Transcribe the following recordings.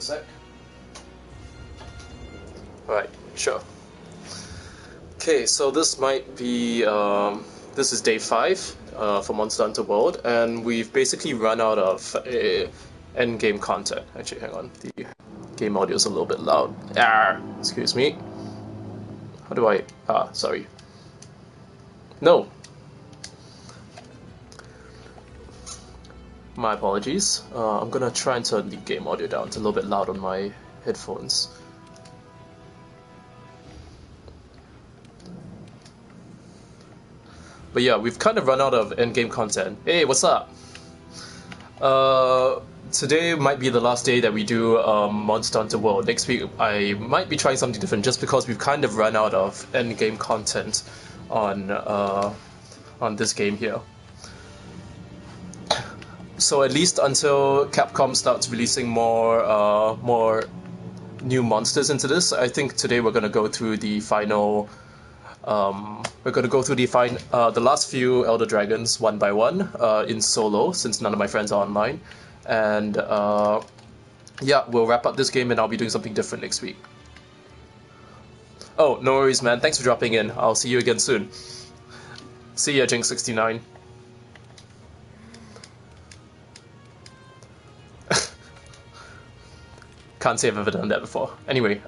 a sec. Alright, sure. Okay, so this might be, this is day 5 for Monster Hunter World, and we've basically run out of endgame content. Actually, hang on, the game audio is a little bit loud. Excuse me. How do I, sorry. No! My apologies. I'm gonna try and turn the game audio down. It's a little bit loud on my headphones. But yeah, we've kind of run out of endgame content. Hey, what's up? Today might be the last day that we do Monster Hunter World. Next week I might be trying something different just because we've kind of run out of endgame content on this game here. So at least until Capcom starts releasing more new monsters into this, I think today we're gonna go through the final. We're going to go through the last few Elder Dragons one by one in solo, since none of my friends are online. And yeah, we'll wrap up this game and I'll be doing something different next week. Oh, no worries, man. Thanks for dropping in. I'll see you again soon. See ya, Jinx69. Can't say I've ever done that before. Anyway,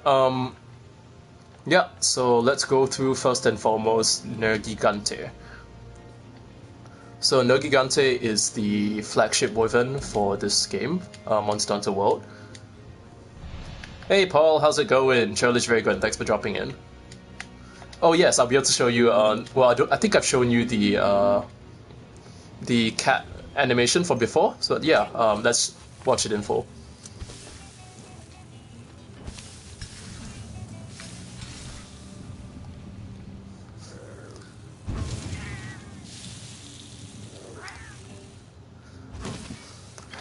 yeah, so let's go through first and foremost Nergigante. So Nergigante is the flagship weapon for this game, Monster Hunter World. Hey Paul, how's it going? Charlie's very good, thanks for dropping in. Oh yes, I'll be able to show you, well I think I've shown you the cat animation from before, so yeah, let's watch it in full.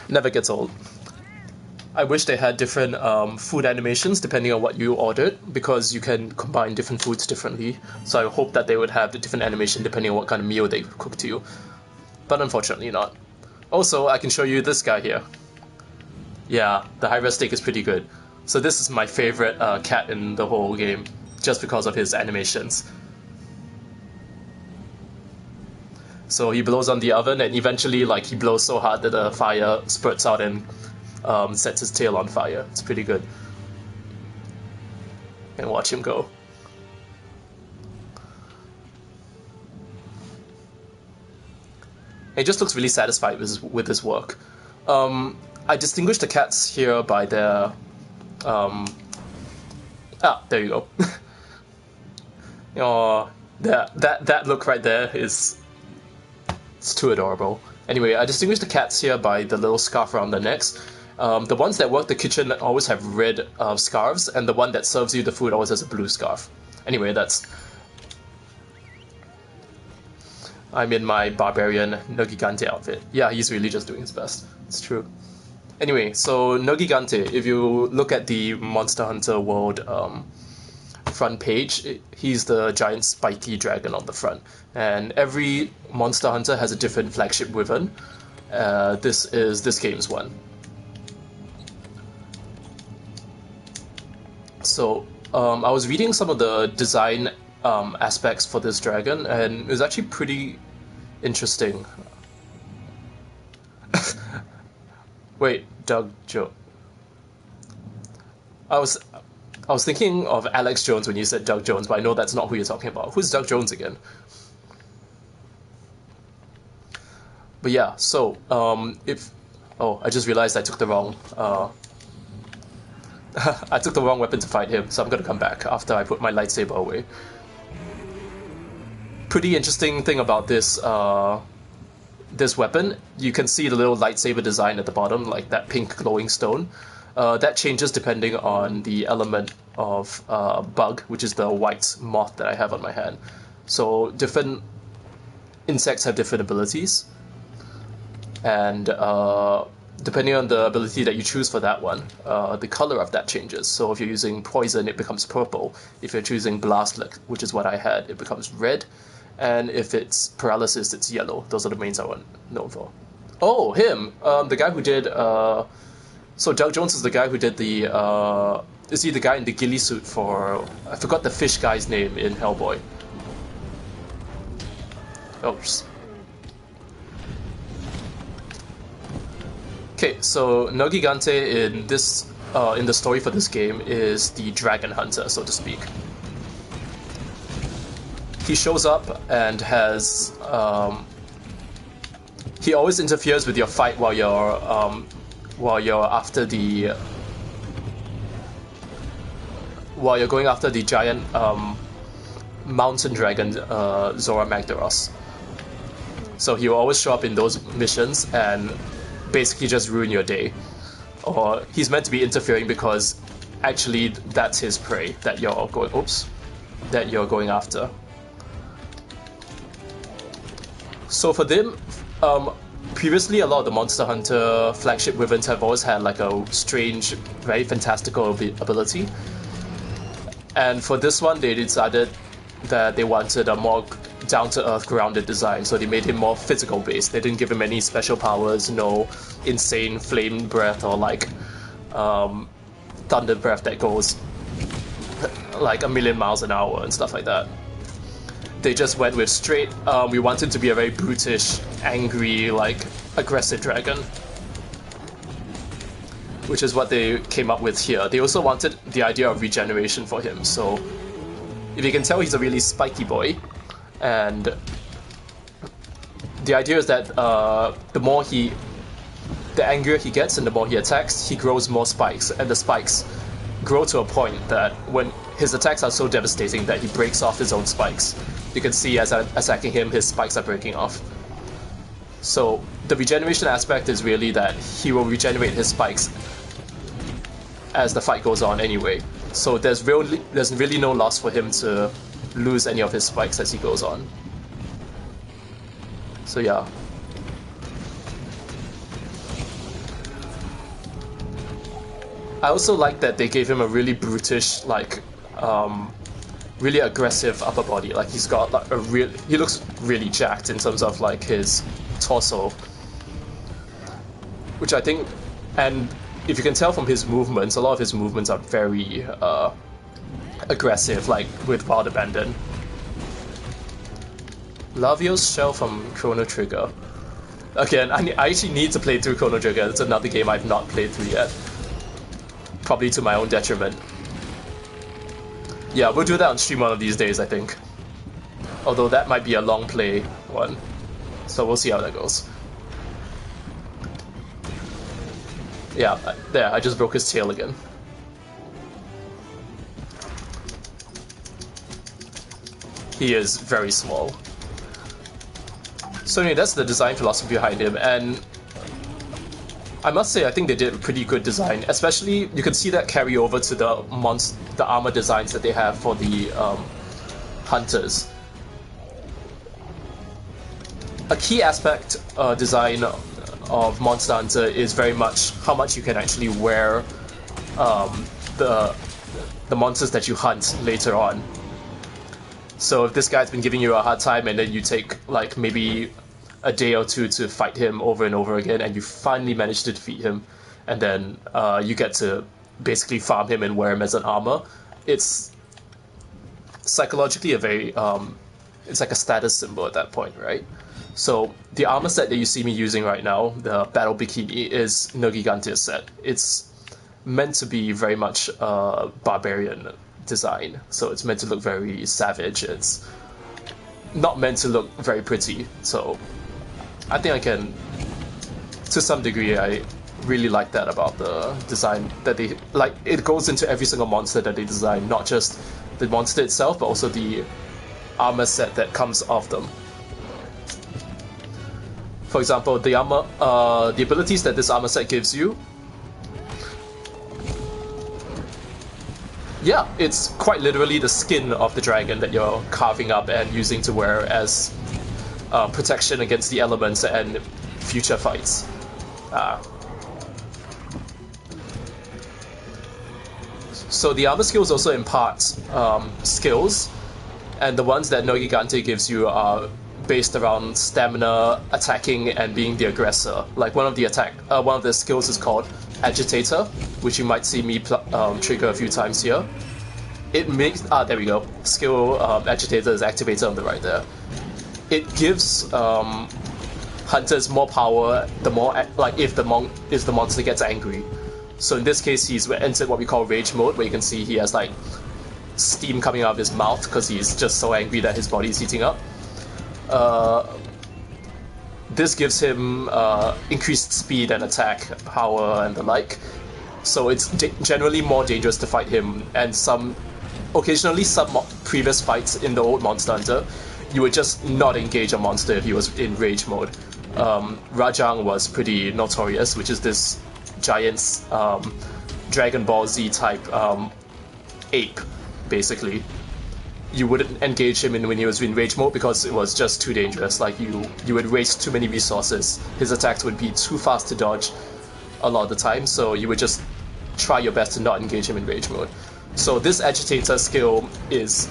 Never gets old. I wish they had different food animations depending on what you ordered, because you can combine different foods differently. So I hope that they would have the different animation depending on what kind of meal they cook to you. But unfortunately not. Also, I can show you this guy here. Yeah, the high-res steak is pretty good. So this is my favorite cat in the whole game, just because of his animations. So he blows on the oven, and eventually, like, he blows so hard that the fire spurts out and sets his tail on fire. It's pretty good. And watch him go. He just looks really satisfied with his work. I distinguish the cats here by their... there you go. Oh, that look right there is... It's too adorable. Anyway, I distinguish the cats here by the little scarf around their necks. The ones that work the kitchen always have red scarves, and the one that serves you the food always has a blue scarf. Anyway, that's... I'm in my barbarian Nergigante outfit. Yeah, he's really just doing his best. It's true. Anyway, so Nergigante, if you look at the Monster Hunter World front page, he's the giant spiky dragon on the front, and every Monster Hunter has a different flagship weapon. This is this game's one. So I was reading some of the design aspects for this dragon, and it was actually pretty interesting. Wait, Doug Jones. I was thinking of Alex Jones when you said Doug Jones, but I know that's not who you're talking about. Who's Doug Jones again? But yeah, so, Oh, I just realized I took the wrong... I took the wrong weapon to fight him, so I'm gonna come back after I put my lightsaber away. Pretty interesting thing about this, this weapon, you can see the little lightsaber design at the bottom, like that pink glowing stone. That changes depending on the element of bug, which is the white moth that I have on my hand. So different insects have different abilities, and depending on the ability that you choose for that one, the color of that changes. So if you're using poison, it becomes purple. If you're choosing blast, which is what I had, it becomes red. And if it's paralysis, it's yellow. Those are the mains I want known for. Oh, him! The guy who did So Doug Jones is the guy who did the is he the guy in the ghillie suit for, I forgot the fish guy's name in Hellboy. Oops. Okay, so Nergigante in this in the story for this game is the dragon hunter, so to speak. He shows up and has he always interferes with your fight while you're after the while you're going after the giant mountain dragon Zora Magdaros. So he will always show up in those missions and basically just ruin your day. Or he's meant to be interfering because actually that's his prey that you're going after. So for them, previously a lot of the Monster Hunter flagship Wyverns have always had like a strange, very fantastical ability. And for this one, they decided that they wanted a more down-to-earth, grounded design, so they made him more physical-based. They didn't give him any special powers, no insane flame breath or like thunder breath that goes like a million miles an hour and stuff like that. They just went with straight, we want him to be a very brutish, angry, like aggressive dragon. Which is what they came up with here. They also wanted the idea of regeneration for him, so if you can tell, he's a really spiky boy, and the idea is that the angrier he gets and the more he attacks, he grows more spikes, and the spikes grow to a point that when his attacks are so devastating that he breaks off his own spikes. You can see as I'm attacking him, his spikes are breaking off. So the regeneration aspect is really that he will regenerate his spikes as the fight goes on anyway. So there's really no loss for him to lose any of his spikes as he goes on. So yeah. I also like that they gave him a really brutish, like, really aggressive upper body. Like he's got like he looks really jacked in terms of like his torso, which I think, and if you can tell from his movements, a lot of his movements are very aggressive, like with Wild Abandon. Lavio's Shell from Chrono Trigger. Again, I actually need to play through Chrono Trigger. It's another game I've not played through yet. Probably to my own detriment. Yeah, we'll do that on stream one of these days, I think. Although that might be a long play one. So we'll see how that goes. Yeah, there, I just broke his tail again. He is very small. So anyway, that's the design philosophy behind him, and I must say I think they did a pretty good design. Especially, you can see that carry over to the armor designs that they have for the hunters. A key aspect design of Monster Hunter is very much how much you can actually wear the monsters that you hunt later on. So if this guy's been giving you a hard time and then you take like maybe a day or two to fight him over and over again and you finally manage to defeat him, and then you get to basically farm him and wear him as an armor, it's psychologically a very it's like a status symbol at that point, right? So the armor set that you see me using right now, the Battle Bikini, is Nergigante's set. It's meant to be very much barbarian design, so it's meant to look very savage. It's not meant to look very pretty, so I think I can, to some degree, I really like that about the design, that they, like, it goes into every single monster that they design, not just the monster itself, but also the armor set that comes off them. For example, the armor, the abilities that this armor set gives you, yeah, it's quite literally the skin of the dragon that you're carving up and using to wear as protection against the elements and future fights. So the armor skills also impart skills, and the ones that Nergigante gives you are based around stamina, attacking, and being the aggressor. Like one of the skills is called Agitator, which you might see me trigger a few times here. It makes there we go. Skill Agitator is activated on the right there. It gives hunters more power the more if the monster gets angry. So in this case, he's entered what we call rage mode, where you can see he has like steam coming out of his mouth because he's just so angry that his body is heating up. This gives him increased speed and attack power and the like. So it's generally more dangerous to fight him, and occasionally some previous fights in the old Monster Hunter, you would just not engage a monster if he was in rage mode. Rajang was pretty notorious, which is this giant Dragon Ball Z type ape, basically. You wouldn't engage him when he was in rage mode because it was just too dangerous. Like you would waste too many resources. His attacks would be too fast to dodge a lot of the time, so you would just try your best to not engage him in rage mode. So this Agitator skill is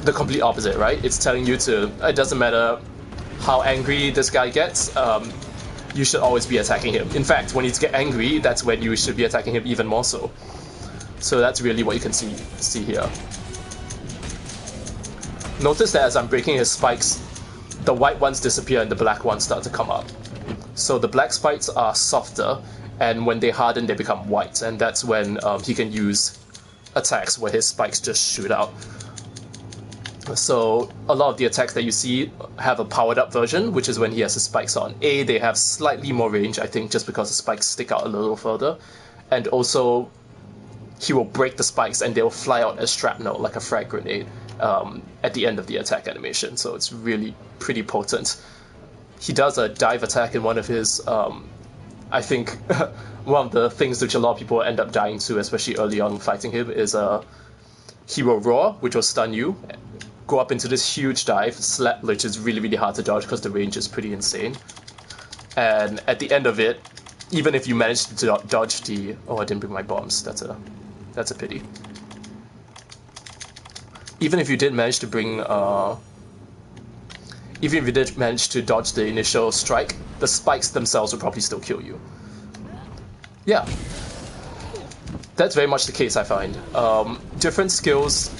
the complete opposite, right? It's telling you it doesn't matter how angry this guy gets, you should always be attacking him. In fact, when he gets angry, that's when you should be attacking him even more so. So that's really what you can see here. Notice that as I'm breaking his spikes, the white ones disappear and the black ones start to come up. So the black spikes are softer, and when they harden, they become white, and that's when he can use attacks where his spikes just shoot out. So a lot of the attacks that you see have a powered up version, which is when he has his spikes on. They have slightly more range, I think, just because the spikes stick out a little further, and also he will break the spikes and they'll fly out as shrapnel, like a frag grenade, at the end of the attack animation, so it's really pretty potent. He does a dive attack in one of his, I think, one of the things which a lot of people end up dying to, especially early on fighting him, is he will roar, which will stun you, go up into this huge dive, which is really, really hard to dodge because the range is pretty insane. And at the end of it, even if you manage to dodge the... Oh, I didn't bring my bombs. That's a pity. Even if you did manage to bring... even if you did manage to dodge the initial strike, the spikes themselves would probably still kill you. Yeah. That's very much the case, I find. Different skills,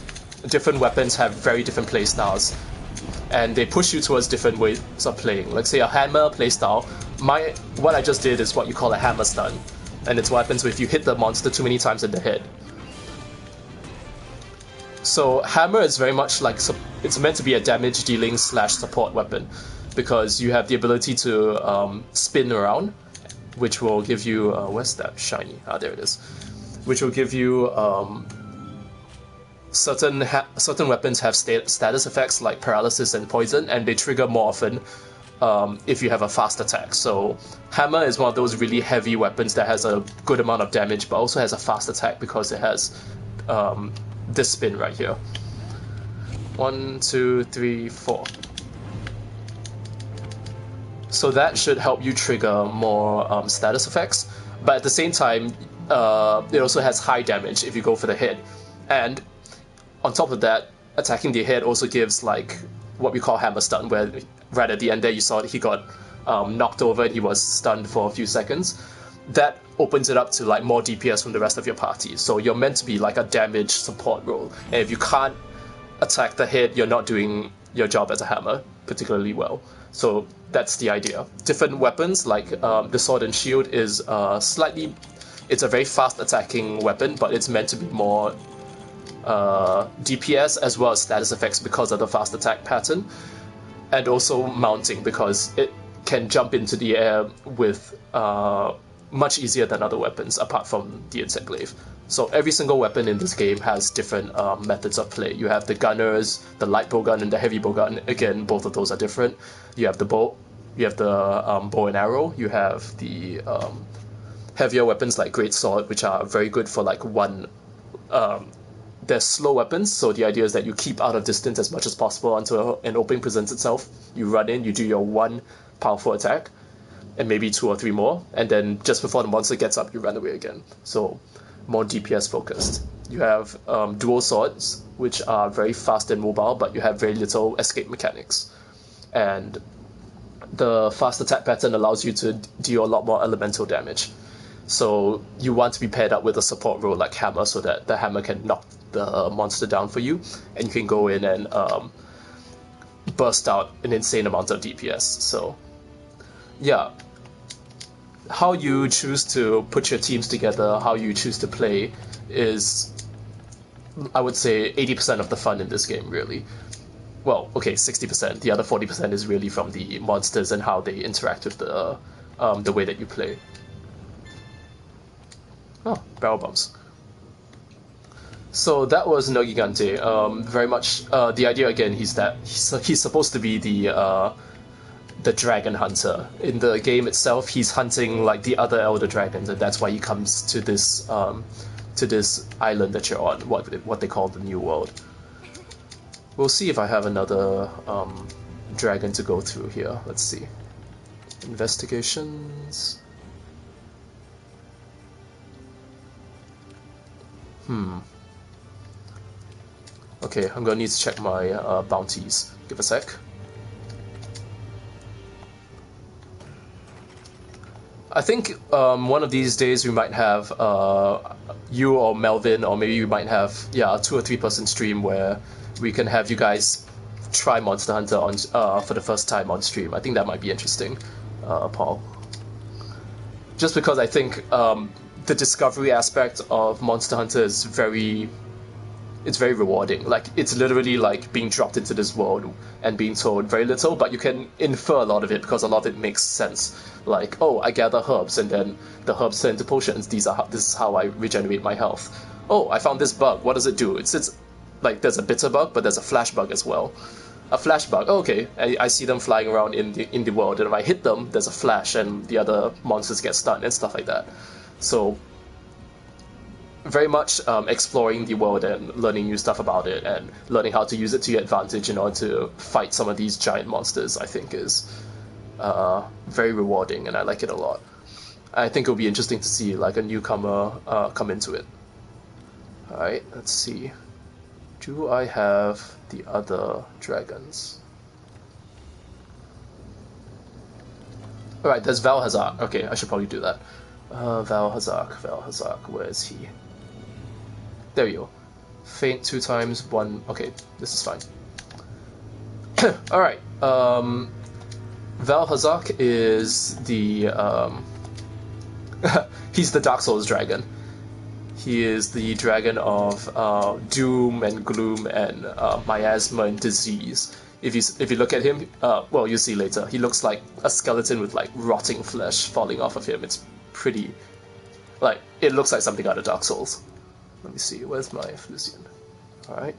different weapons have very different playstyles, and they push you towards different ways of playing. Let's say a hammer playstyle. What I just did is what you call a hammer stun, and it's what happens if you hit the monster too many times in the head. So hammer is very much like, it's meant to be a damage dealing / support weapon, because you have the ability to spin around, which will give you, where's that shiny? Ah, there it is. Which will give you, certain weapons have status effects like paralysis and poison, and they trigger more often if you have a fast attack. So hammer is one of those really heavy weapons that has a good amount of damage, but also has a fast attack because it has this spin right here. 1, 2, 3, 4. So that should help you trigger more status effects, but at the same time, it also has high damage if you go for the hit. And on top of that, attacking the head also gives like what we call hammer stun, where right at the end there you saw that he got knocked over and he was stunned for a few seconds. That opens it up to like more DPS from the rest of your party. So you're meant to be like a damage support role, and if you can't attack the head, you're not doing your job as a hammer particularly well. So that's the idea. Different weapons, like the sword and shield, is it's a very fast attacking weapon, but it's meant to be more DPS as well as status effects because of the fast attack pattern, and also mounting because it can jump into the air with much easier than other weapons apart from the insect glaive. So every single weapon in this game has different methods of play. You have the gunners, the light bow gun, and the heavy bow gun. Again, both of those are different. You have the bow, you have the bow and arrow. You have the heavier weapons like great sword, which are very good for like one. They're slow weapons, so the idea is that you keep out of distance as much as possible until an opening presents itself. You run in, you do your one powerful attack, and maybe 2 or 3 more, and then just before the monster gets up, you run away again. So more DPS focused. You have dual swords, which are very fast and mobile, but you have very little escape mechanics. And the fast attack pattern allows you to deal a lot more elemental damage. So you want to be paired up with a support role like Hammer, so that the Hammer can knock the monster down for you, and you can go in and burst out an insane amount of DPS. So yeah, how you choose to put your teams together, how you choose to play is, I would say, 80% of the fun in this game, really. Well, okay, 60%. The other 40% is really from the monsters and how they interact with the way that you play. Oh, barrel bumps. So that was No Gigante. Very much the idea again is that he's supposed to be the dragon hunter. In the game itself, he's hunting like the other elder dragons, and that's why he comes to this island that you're on, what they call the New World. We'll see if I have another dragon to go through here. Let's see. Investigations. Okay, I'm gonna need to check my bounties. Give a sec. I think one of these days we might have you or Melvin, or maybe we might have a 2 or 3 person stream where we can have you guys try Monster Hunter on for the first time on stream. I think that might be interesting, Paul. Just because I think the discovery aspect of Monster Hunter is very rewarding. Like, it's literally like being dropped into this world and being told very little, but you can infer a lot of it because a lot of it makes sense. Like, oh, I gather herbs, and then the herbs turn into potions. This is how I regenerate my health. Oh, I found this bug. What does it do? It's like, there's a bitter bug, but there's a flash bug as well. A flash bug. Oh, okay, I see them flying around in the world, and if I hit them, there's a flash, and the other monsters get stunned and stuff like that. So very much exploring the world and learning new stuff about it, and learning how to use it to your advantage in order to fight some of these giant monsters, I think is very rewarding, and I like it a lot. I think it'll be interesting to see like a newcomer come into it. Alright, let's see. Do I have the other dragons? Alright, there's Val Hazak. Okay, I should probably do that. Val Hazak, where is he? There you go. Faint 2 times, 1... Okay, this is fine. Alright, Val Hazak is the... he's the Dark Souls dragon. He is the dragon of doom and gloom and miasma and disease. If you look at him, well, you'll see later, he looks like a skeleton with like rotting flesh falling off of him. It's pretty... like, it looks like something out of Dark Souls. Let me see, where's my Effusian? Alright.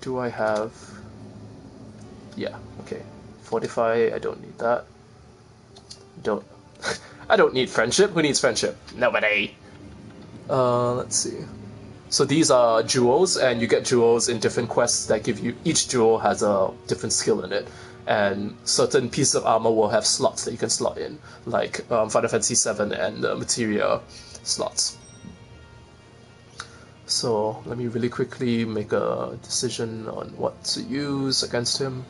Do I have... yeah, okay. Fortify, I don't need that. I don't need friendship. Who needs friendship? Nobody! Let's see. So these are jewels, and you get jewels in different quests that give you... each jewel has a different skill in it. And certain pieces of armor will have slots that you can slot in, like Final Fantasy VII and Materia slots. So let me really quickly make a decision on what to use against him.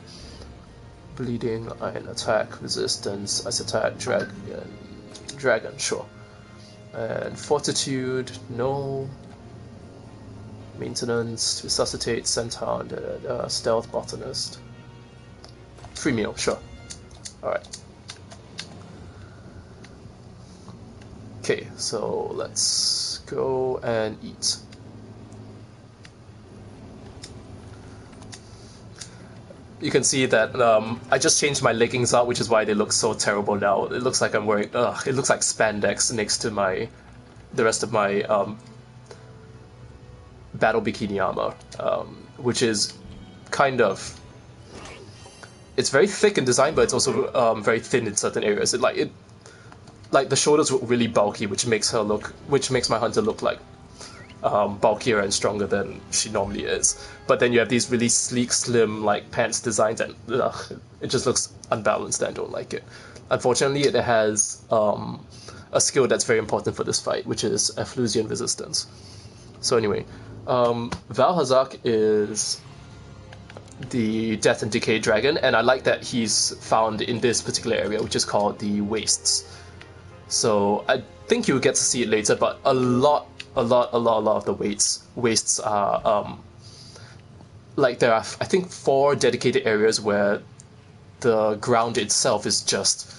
Bleeding, Iron Attack, Resistance, Ice Attack, Dragon, sure. And Fortitude, no. Maintenance, Resuscitate, Centaur, Stealth, Botanist. Free meal, sure. Alright. Okay, so let's go and eat. You can see that I just changed my leggings out, which is why they look so terrible now. It looks like I'm wearing... it looks like spandex next to the rest of my battle bikini armor, which is kind of... it's very thick in design, but it's also very thin in certain areas. Like the shoulders look really bulky, which makes my hunter look like bulkier and stronger than she normally is. But then you have these really sleek, slim like pants designs, and it just looks unbalanced, and I don't like it. Unfortunately, it has a skill that's very important for this fight, which is Effusian Resistance. So anyway, Val Hazak is the Death and Decay dragon, and I like that he's found in this particular area, which is called the Wastes. So I think you'll get to see it later, but a lot of the wastes are like there are I think 4 dedicated areas where the ground itself is just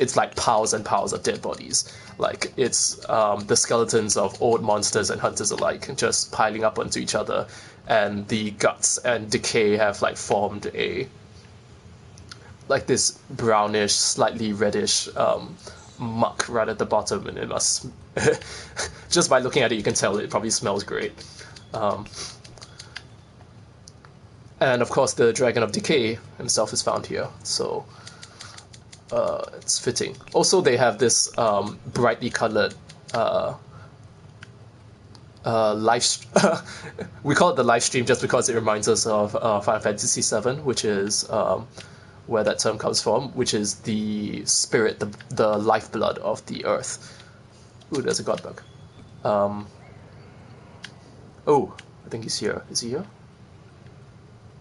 it's like piles and piles of dead bodies. Like it's the skeletons of old monsters and hunters alike just piling up onto each other, and the guts and decay have like formed a like this brownish, slightly reddish muck right at the bottom, and it must just by looking at it you can tell it probably smells great. And of course the Dragon of Decay himself is found here, so it's fitting. Also they have this brightly colored we call it the live stream just because it reminds us of Final Fantasy VII, which is where that term comes from, which is the spirit, the lifeblood of the earth. Ooh, there's a god bug. Oh, I think he's here. Is he here?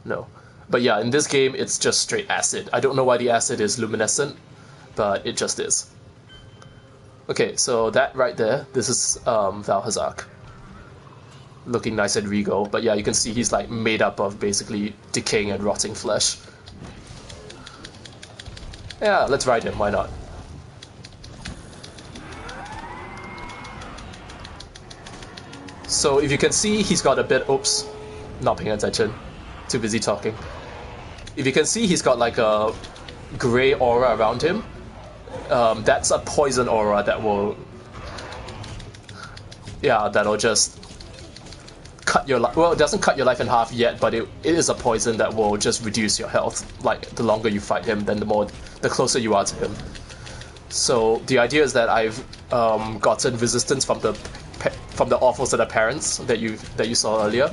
No. But yeah, in this game, it's just straight acid. I don't know why the acid is luminescent, but it just is. Okay, so that right there, this is Valhazak. Looking nice and regal, but yeah, you can see he's like made up of basically decaying and rotting flesh. Yeah, let's ride him, why not? So if you can see, he's got a bit... Oops, not paying attention. Too busy talking. If you can see, he's got like a grey aura around him. That's a poison aura that will... Yeah, that'll just cut your life. Well, it doesn't cut your life in half yet, but it is a poison that will just reduce your health. Like, the longer you fight him, then the closer you are to him. So the idea is that I've gotten resistance from the offals of the parents that you saw earlier,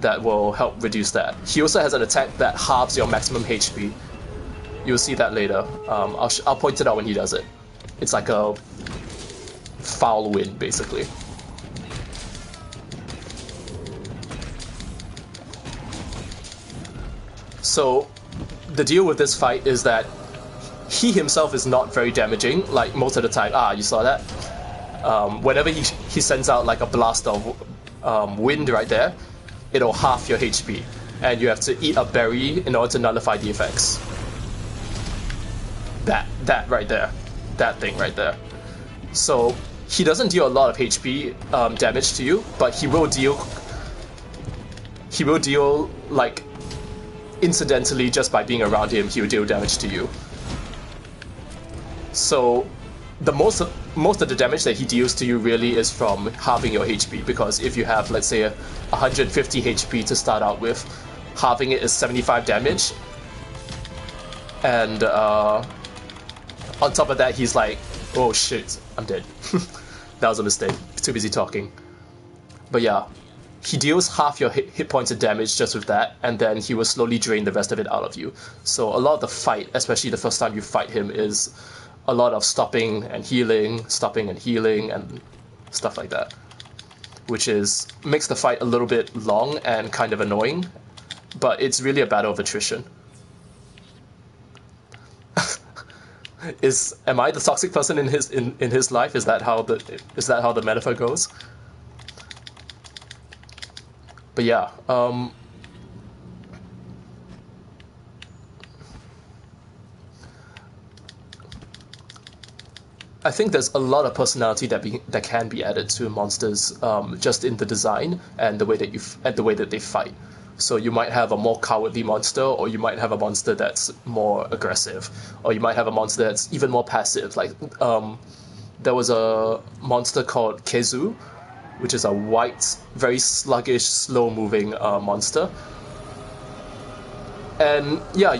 that will help reduce that. He also has an attack that halves your maximum HP. You'll see that later. I'll point it out when he does it. It's like a foul wind, basically. So the deal with this fight is that he himself is not very damaging, like most of the time. Ah, you saw that? Whenever he sends out like a blast of wind right there, it'll half your HP, and you have to eat a berry in order to nullify the effects. That right there. That thing right there. So he doesn't deal a lot of HP damage to you, but he will deal like incidentally, just by being around him, he will deal damage to you. So the most of the damage that he deals to you really is from halving your HP, because if you have, let's say, 150 HP to start out with, halving it is 75 damage, and on top of that he's like, oh shit, I'm dead. That was a mistake, too busy talking. But yeah, he deals half your hit points of damage just with that, and then he will slowly drain the rest of it out of you. So a lot of the fight, especially the first time you fight him, is a lot of stopping and healing, and stuff like that. Which makes the fight a little bit long and kind of annoying, but it's really a battle of attrition. Am I the toxic person in his life? Is that how the metaphor goes? But yeah, I think there's a lot of personality that can be added to monsters, just in the design and the way that they fight. So you might have a more cowardly monster, or you might have a monster that's more aggressive, or you might have a monster that's even more passive. Like there was a monster called Kezu, which is a white, very sluggish, slow-moving monster. And yeah,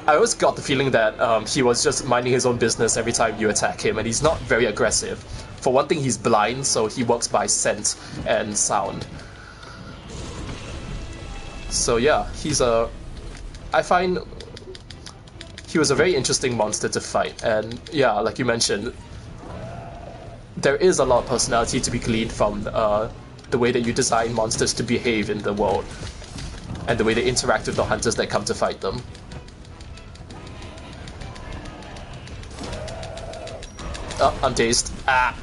I always got the feeling that he was just minding his own business every time you attack him, and he's not very aggressive. For one thing, he's blind, so he works by scent and sound. So yeah, I find he was a very interesting monster to fight, and yeah, like you mentioned, there is a lot of personality to be gleaned from the way that you design monsters to behave in the world, and the way they interact with the hunters that come to fight them. I'm dazed. Ah.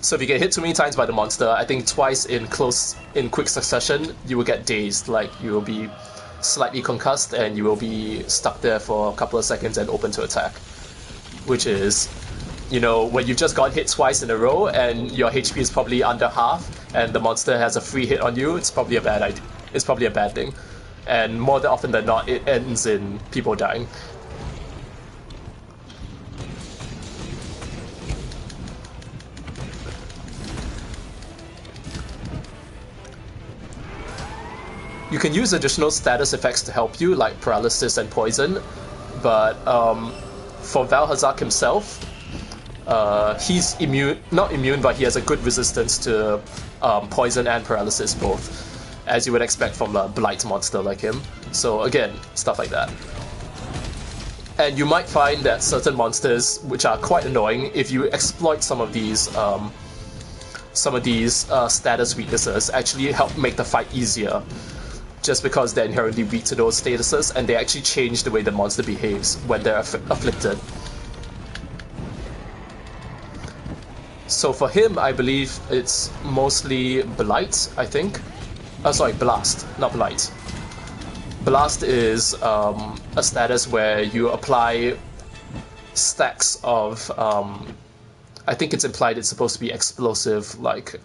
So if you get hit too many times by the monster, I think twice in quick succession, you will get dazed. Like you will be slightly concussed and you will be stuck there for a couple of seconds and open to attack. Which is, you know, when you've just got hit twice in a row and your HP is probably under half and the monster has a free hit on you, it's probably a bad idea. It's probably a bad thing. And more often than not, it ends in people dying. You can use additional status effects to help you, like paralysis and poison, but for Valhazak himself, he's not immune, but he has a good resistance to poison and paralysis both, as you would expect from a blight monster like him. So again, stuff like that. And you might find that certain monsters, which are quite annoying, if you exploit some of these status weaknesses, actually help make the fight easier. Just because they're inherently weak to those statuses, and they actually change the way the monster behaves when they're afflicted. So for him, I believe it's mostly Blight, I think. Sorry, Blast, not Blight. Blast is a status where you apply stacks of... I think it's implied it's supposed to be explosive, like...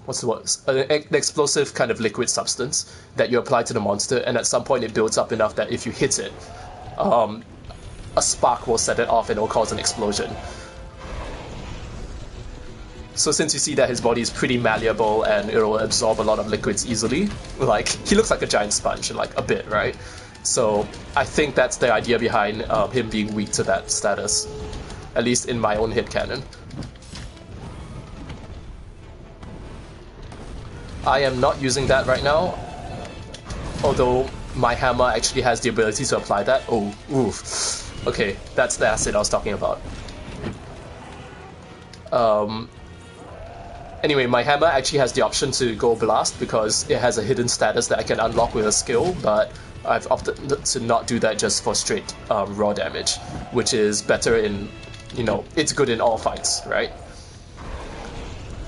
what's the word? An explosive kind of liquid substance that you apply to the monster, and at some point it builds up enough that if you hit it, a spark will set it off and it will cause an explosion. So since you see that his body is pretty malleable and it will absorb a lot of liquids easily, like, he looks like a giant sponge, like, a bit, right? So I think that's the idea behind him being weak to that status, at least in my own headcanon. I am not using that right now, although my hammer actually has the ability to apply that. Oh, oof. Okay, that's the acid I was talking about. Anyway, my hammer actually has the option to go blast because it has a hidden status that I can unlock with a skill, but I've opted to not do that just for straight raw damage, which is better in, you know, it's good in all fights, right?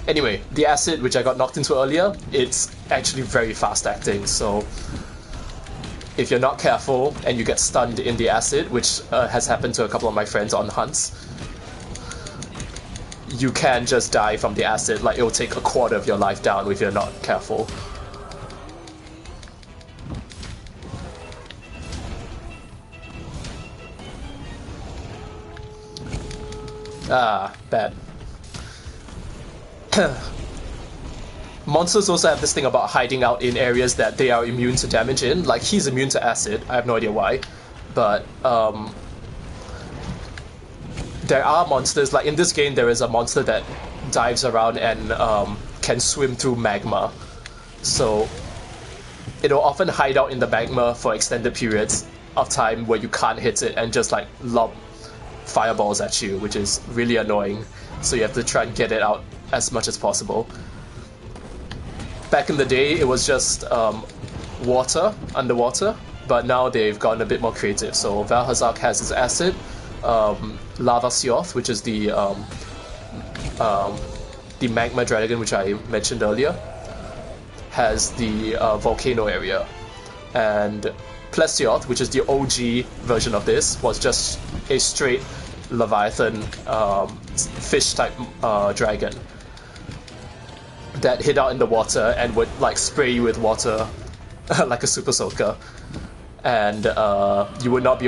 Anyway, the acid, which I got knocked into earlier, it's actually very fast acting, so if you're not careful and you get stunned in the acid, which has happened to a couple of my friends on hunts, you can just die from the acid. Like, it will take a quarter of your life down if you're not careful. Ah, bad. Monsters also have this thing about hiding out in areas that they are immune to damage in. Like, he's immune to acid, I have no idea why. But, there are monsters, like in this game there is a monster that dives around and can swim through magma. So, it'll often hide out in the magma for extended periods of time where you can't hit it and just like lob fireballs at you, which is really annoying. So you have to try and get it out as much as possible. Back in the day, it was just water, underwater, but now they've gotten a bit more creative. So Valhazak has his acid, Lava Sioth, which is the magma dragon, which I mentioned earlier, has the volcano area, and Plesioth, which is the OG version of this, was just a straight Leviathan fish-type dragon that hid out in the water and would like spray you with water like a super soaker, and you wouldn't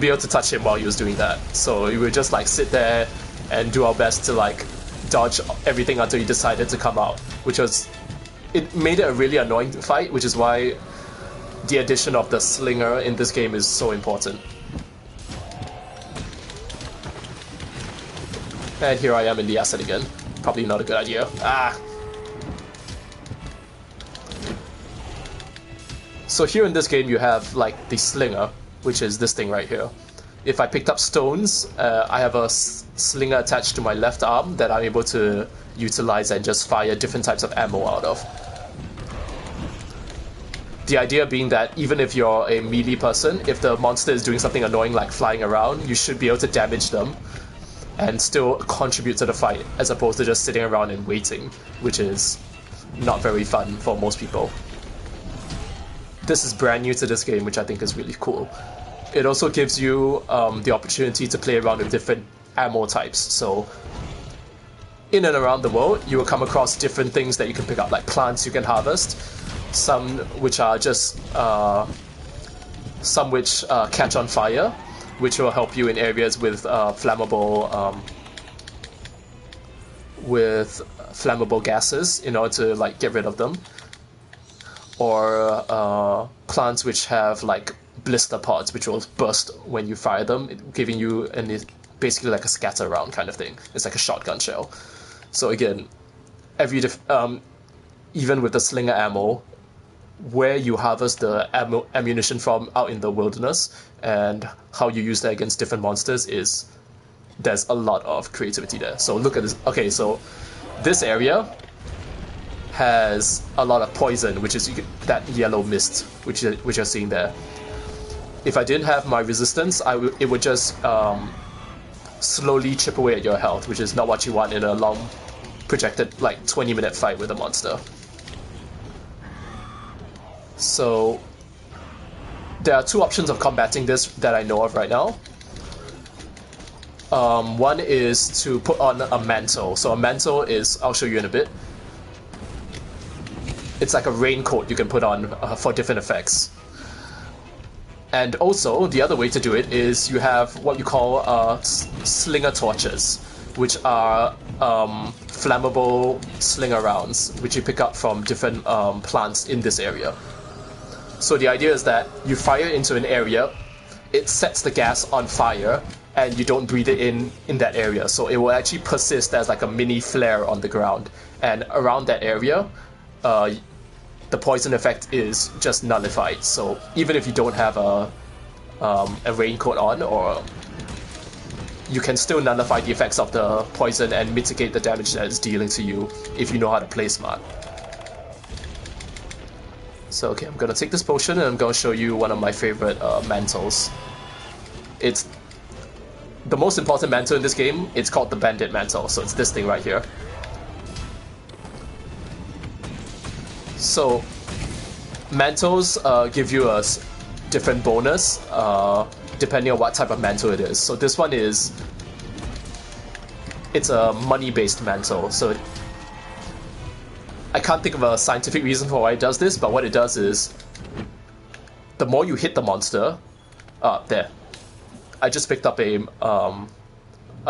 be able to touch him while he was doing that. So you would just like sit there and do our best to like dodge everything until he decided to come out, it made it a really annoying fight, which is why the addition of the slinger in this game is so important. And here I am in the acid again. Probably not a good idea. Ah! So here in this game you have like the slinger, which is this thing right here. If I picked up stones, I have a slinger attached to my left arm that I'm able to utilize and just fire different types of ammo out of. The idea being that even if you're a melee person, if the monster is doing something annoying like flying around, you should be able to damage them and still contribute to the fight, as opposed to just sitting around and waiting, which is not very fun for most people. This is brand new to this game, which I think is really cool. It also gives you the opportunity to play around with different ammo types. So in and around the world, you will come across different things that you can pick up, like plants you can harvest, some which are just some which catch on fire, which will help you in areas with flammable gases in order to like get rid of them, or plants which have like blister pods which will burst when you fire them, giving you basically like a scatter round kind of thing. It's like a shotgun shell. So again, even with the slinger ammo, where you harvest the ammunition from out in the wilderness and how you use that against different monsters there's a lot of creativity there. So look at this. Okay, so this area has a lot of poison, which is that yellow mist which you're seeing there. If I didn't have my resistance, it would just slowly chip away at your health, which is not what you want in a long projected like 20-minute fight with a monster. So there are two options of combating this that I know of right now. One is to put on a mantle. So a mantle is, I'll show you in a bit. It's like a raincoat you can put on for different effects. And also, the other way to do it is you have what you call slinger torches, which are flammable slinger rounds, which you pick up from different plants in this area. So the idea is that you fire into an area, it sets the gas on fire, and you don't breathe it in that area. So it will actually persist as like a mini flare on the ground. And around that area, the poison effect is just nullified. So even if you don't have a raincoat on, or you can still nullify the effects of the poison and mitigate the damage that it's dealing to you if you know how to play smart. So okay, I'm gonna take this potion and I'm gonna show you one of my favorite mantles. It's the most important mantle in this game. It's called the Bandit Mantle, so it's this thing right here. So mantles give you a different bonus depending on what type of mantle it is. So this one it's a money-based mantle. So I can't think of a scientific reason for why it does this, but what it does is the more you hit the monster, there. I just picked up a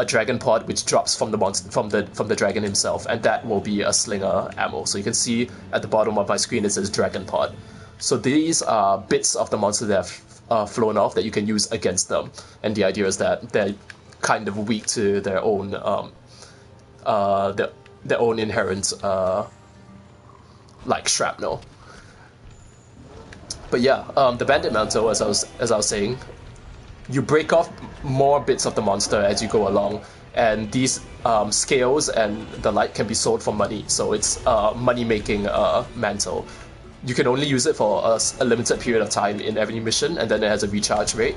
dragon pod which drops from the monster from the dragon himself, and that will be a slinger ammo. So you can see at the bottom of my screen it says dragon pod. So these are bits of the monster that have flown off that you can use against them, and the idea is that they're kind of weak to their own inherent like shrapnel. But yeah, the Bandit Mantle, as I was saying, you break off more bits of the monster as you go along, and these scales and the like can be sold for money. So it's a money-making mantle. You can only use it for a limited period of time in every mission, and then it has a recharge rate.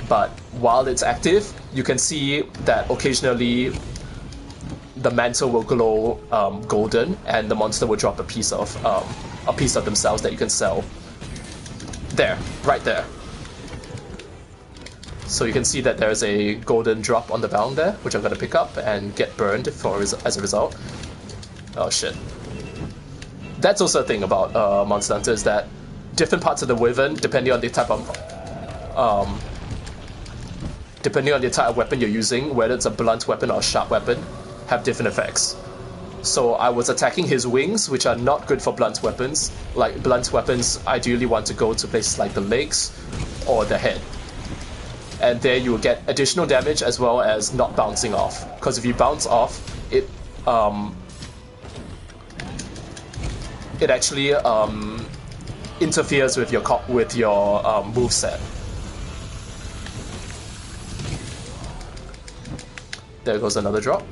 But while it's active, you can see that occasionally the mantle will glow golden, and the monster will drop a piece of themselves that you can sell. There, right there. So you can see that there's a golden drop on the ground there, which I'm going to pick up and get burned as a result. Oh shit. That's also a thing about Monster Hunter, is that different parts of the Wyvern, depending on the type of weapon you're using, whether it's a blunt weapon or a sharp weapon, have different effects. So I was attacking his wings, which are not good for blunt weapons. Like, blunt weapons ideally want to go to places like the legs or the head. And there you will get additional damage as well as not bouncing off. Because if you bounce off, it actually interferes with your moveset. There goes another drop.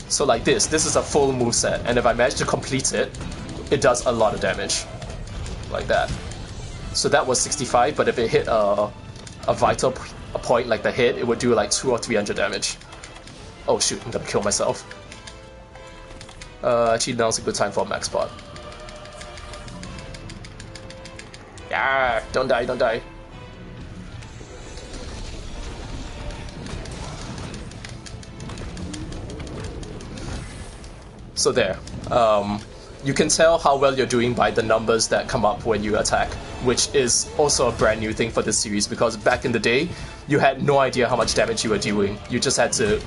So like this is a full moveset, and if I manage to complete it, it does a lot of damage, like that. So that was 65, but if it hit a vital point like the hit, it would do like 200 or 300 damage. Oh shoot, I'm gonna kill myself. Actually, now's a good time for a max bot. Yeah, don't die, don't die. So there. You can tell how well you're doing by the numbers that come up when you attack, which is also a brand new thing for this series, because back in the day, you had no idea how much damage you were doing. You just had to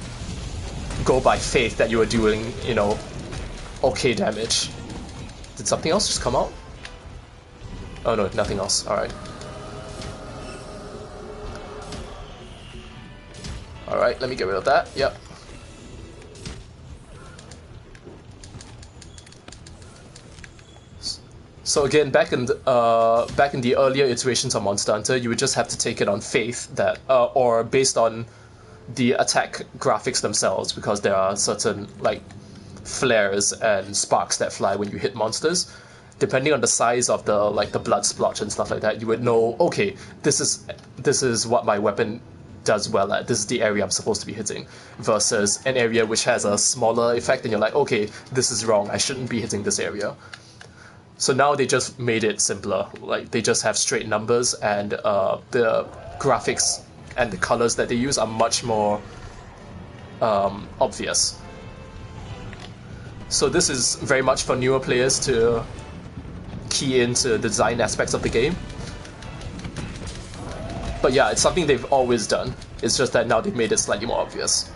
go by faith that you were doing, you know, okay damage. Did something else just come out? Oh no, nothing else. Alright. Alright, let me get rid of that. Yep. So again, back in the earlier iterations of Monster Hunter, you would just have to take it on faith that, or based on the attack graphics themselves, because there are certain like flares and sparks that fly when you hit monsters. Depending on the size of the blood splotch and stuff like that, you would know, okay, this is what my weapon does well at. This is the area I'm supposed to be hitting, versus an area which has a smaller effect, and you're like, okay, this is wrong. I shouldn't be hitting this area. So now they just made it simpler. Like they just have straight numbers, and the graphics and the colors that they use are much more obvious. So this is very much for newer players to key into the design aspects of the game. But yeah, it's something they've always done. It's just that now they've made it slightly more obvious.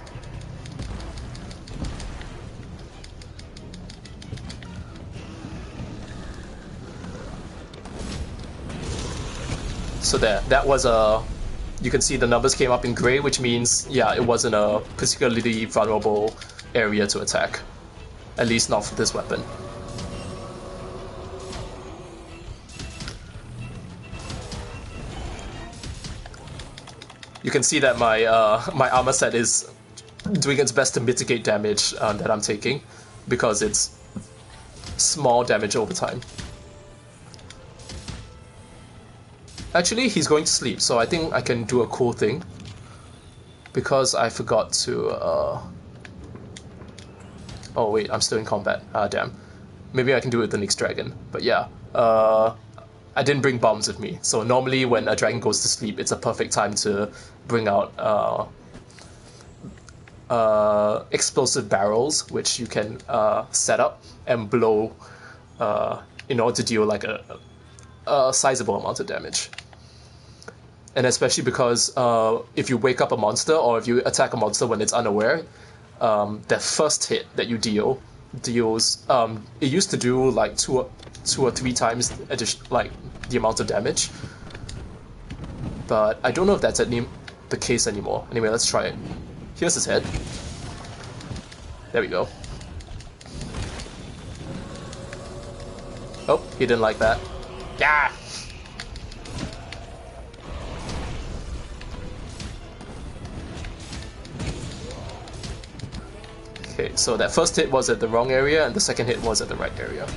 So there, that was a... You can see the numbers came up in gray, which means, yeah, it wasn't a particularly vulnerable area to attack. At least not for this weapon. You can see that my my armor set is doing its best to mitigate damage that I'm taking, because it's small damage over time. Actually, he's going to sleep, so I think I can do a cool thing. Because I forgot to... Oh wait, I'm still in combat. Ah, damn. Maybe I can do it with the next dragon. But yeah, I didn't bring bombs with me. So normally when a dragon goes to sleep, it's a perfect time to bring out explosive barrels, which you can set up and blow in order to deal like a sizable amount of damage. And especially because if you wake up a monster, or if you attack a monster when it's unaware, that first hit that you deals it used to do like two or three times like the amount of damage, but I don't know if that's the case anymore. Anyway, let's try it. Here's his head. There we go. Oh, he didn't like that. Yeah. Okay, so that first hit was at the wrong area, and the second hit was at the right area,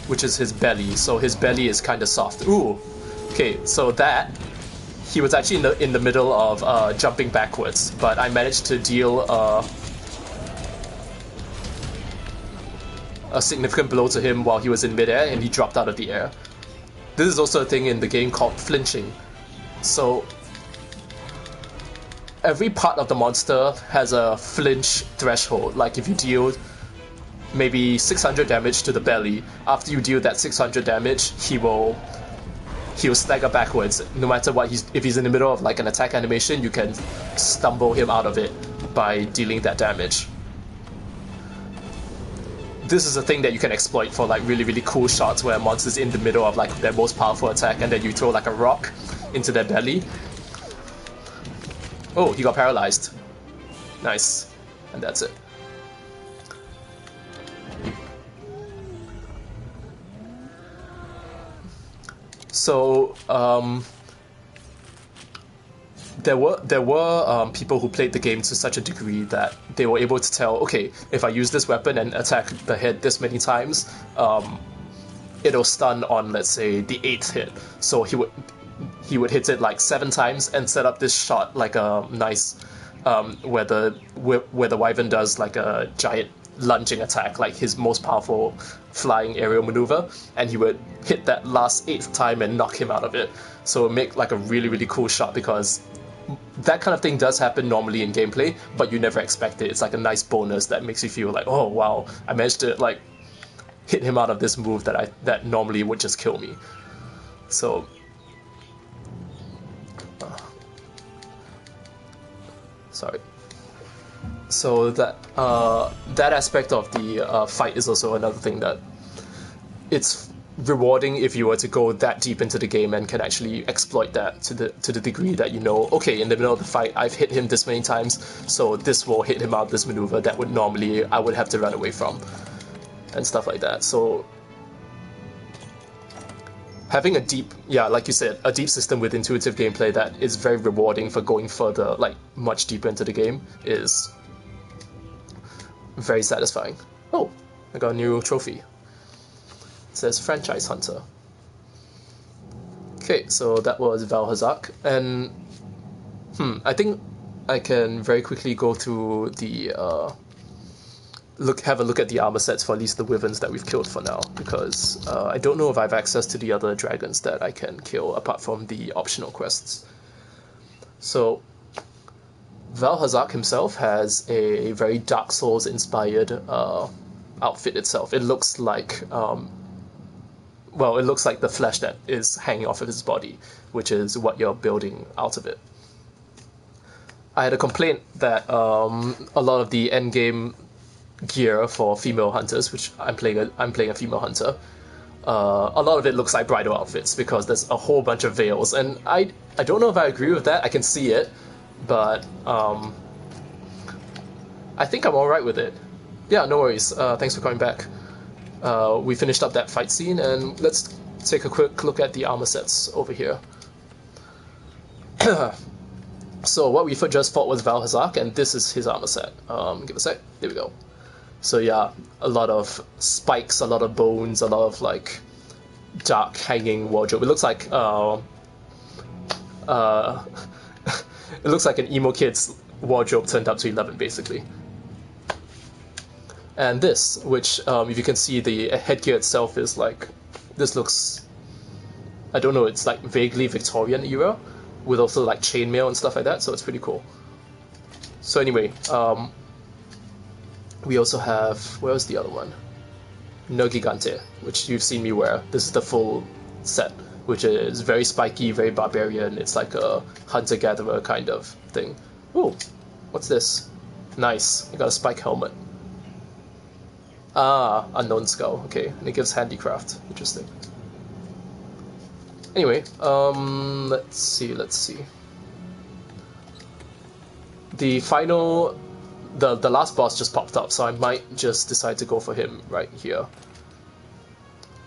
which is his belly. So his belly is kind of soft. Ooh. Okay, so that he was actually in the middle of jumping backwards, but I managed to deal a significant blow to him while he was in midair, and he dropped out of the air. This is also a thing in the game called flinching. So every part of the monster has a flinch threshold. Like if you deal maybe 600 damage to the belly, after you deal that 600 damage, he will stagger backwards. No matter what, if he's in the middle of like an attack animation, you can stumble him out of it by dealing that damage. This is a thing that you can exploit for like really, really cool shots where a monster's in the middle of like their most powerful attack, and then you throw like a rock into their belly. Oh, he got paralyzed. Nice. And that's it. So, there were people who played the game to such a degree that they were able to tell, okay, if I use this weapon and attack the head this many times, it'll stun on, let's say, the 8th hit. So he would hit it like 7 times and set up this shot like a nice where the Wyvern does like a giant lunging attack, like his most powerful flying aerial maneuver, and he would hit that last 8th time and knock him out of it. So it would make like a really, really cool shot, because that kind of thing does happen normally in gameplay, but you never expect it. It's like a nice bonus that makes you feel like, oh wow, I managed to like hit him out of this move that normally would just kill me. So sorry. So that aspect of the fight is also another thing that it's rewarding if you were to go that deep into the game and can actually exploit that to the degree that you know, okay, in the middle of the fight I've hit him this many times, so this will hit him out this maneuver that would normally I would have to run away from, and stuff like that. So having a deep, like you said, a deep system with intuitive gameplay that is very rewarding for going further, like much deeper into the game, is very satisfying. Oh, I got a new trophy. It says Franchise Hunter. Okay, so that was Vaal Hazak, and I think I can very quickly go through the have a look at the armor sets for at least the wyverns that we've killed for now, because I don't know if I have access to the other dragons that I can kill apart from the optional quests. So Vaal Hazak himself has a very Dark Souls inspired outfit itself. It looks like it looks like the flesh that is hanging off of his body, which is what you're building out of it. I had a complaint that a lot of the endgame gear for female hunters, which I'm playing a female hunter, a lot of it looks like bridal outfits because there's a whole bunch of veils, and I don't know if I agree with that. I can see it, but I think I'm alright with it. Yeah, no worries. Thanks for coming back. We finished up that fight scene, and let's take a quick look at the armor sets over here. So what we just fought was Vaal Hazak, and this is his armor set. Give a sec. There we go. So yeah, a lot of spikes, a lot of bones, a lot of like dark hanging wardrobe. It looks like it looks like an emo kid's wardrobe turned up to 11, basically. And this, which if you can see, the headgear itself is like, this looks, I don't know, it's like vaguely Victorian era, with also like chainmail and stuff like that, so it's pretty cool. So anyway, we also have, where's the other one? Nergigante, which you've seen me wear. This is the full set, which is very spiky, very barbarian. It's like a hunter-gatherer kind of thing. Ooh, what's this? Nice, I got a spike helmet. Ah, Unknown Skull, okay, and it gives handicraft, interesting. Anyway, let's see. The final, the last boss just popped up, so I might just decide to go for him right here.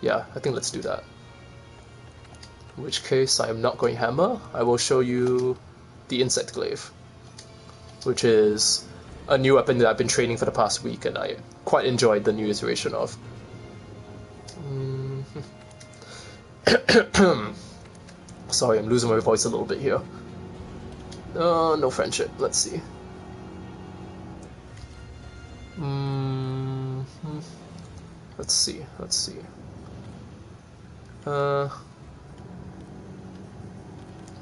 Yeah, I think let's do that. In which case, I am not going hammer. I will show you the Insect Glaive, which is a new weapon that I've been training for the past week, and I quite enjoyed the new iteration of. Sorry, I'm losing my voice a little bit here. No friendship. Let's see. Let's see.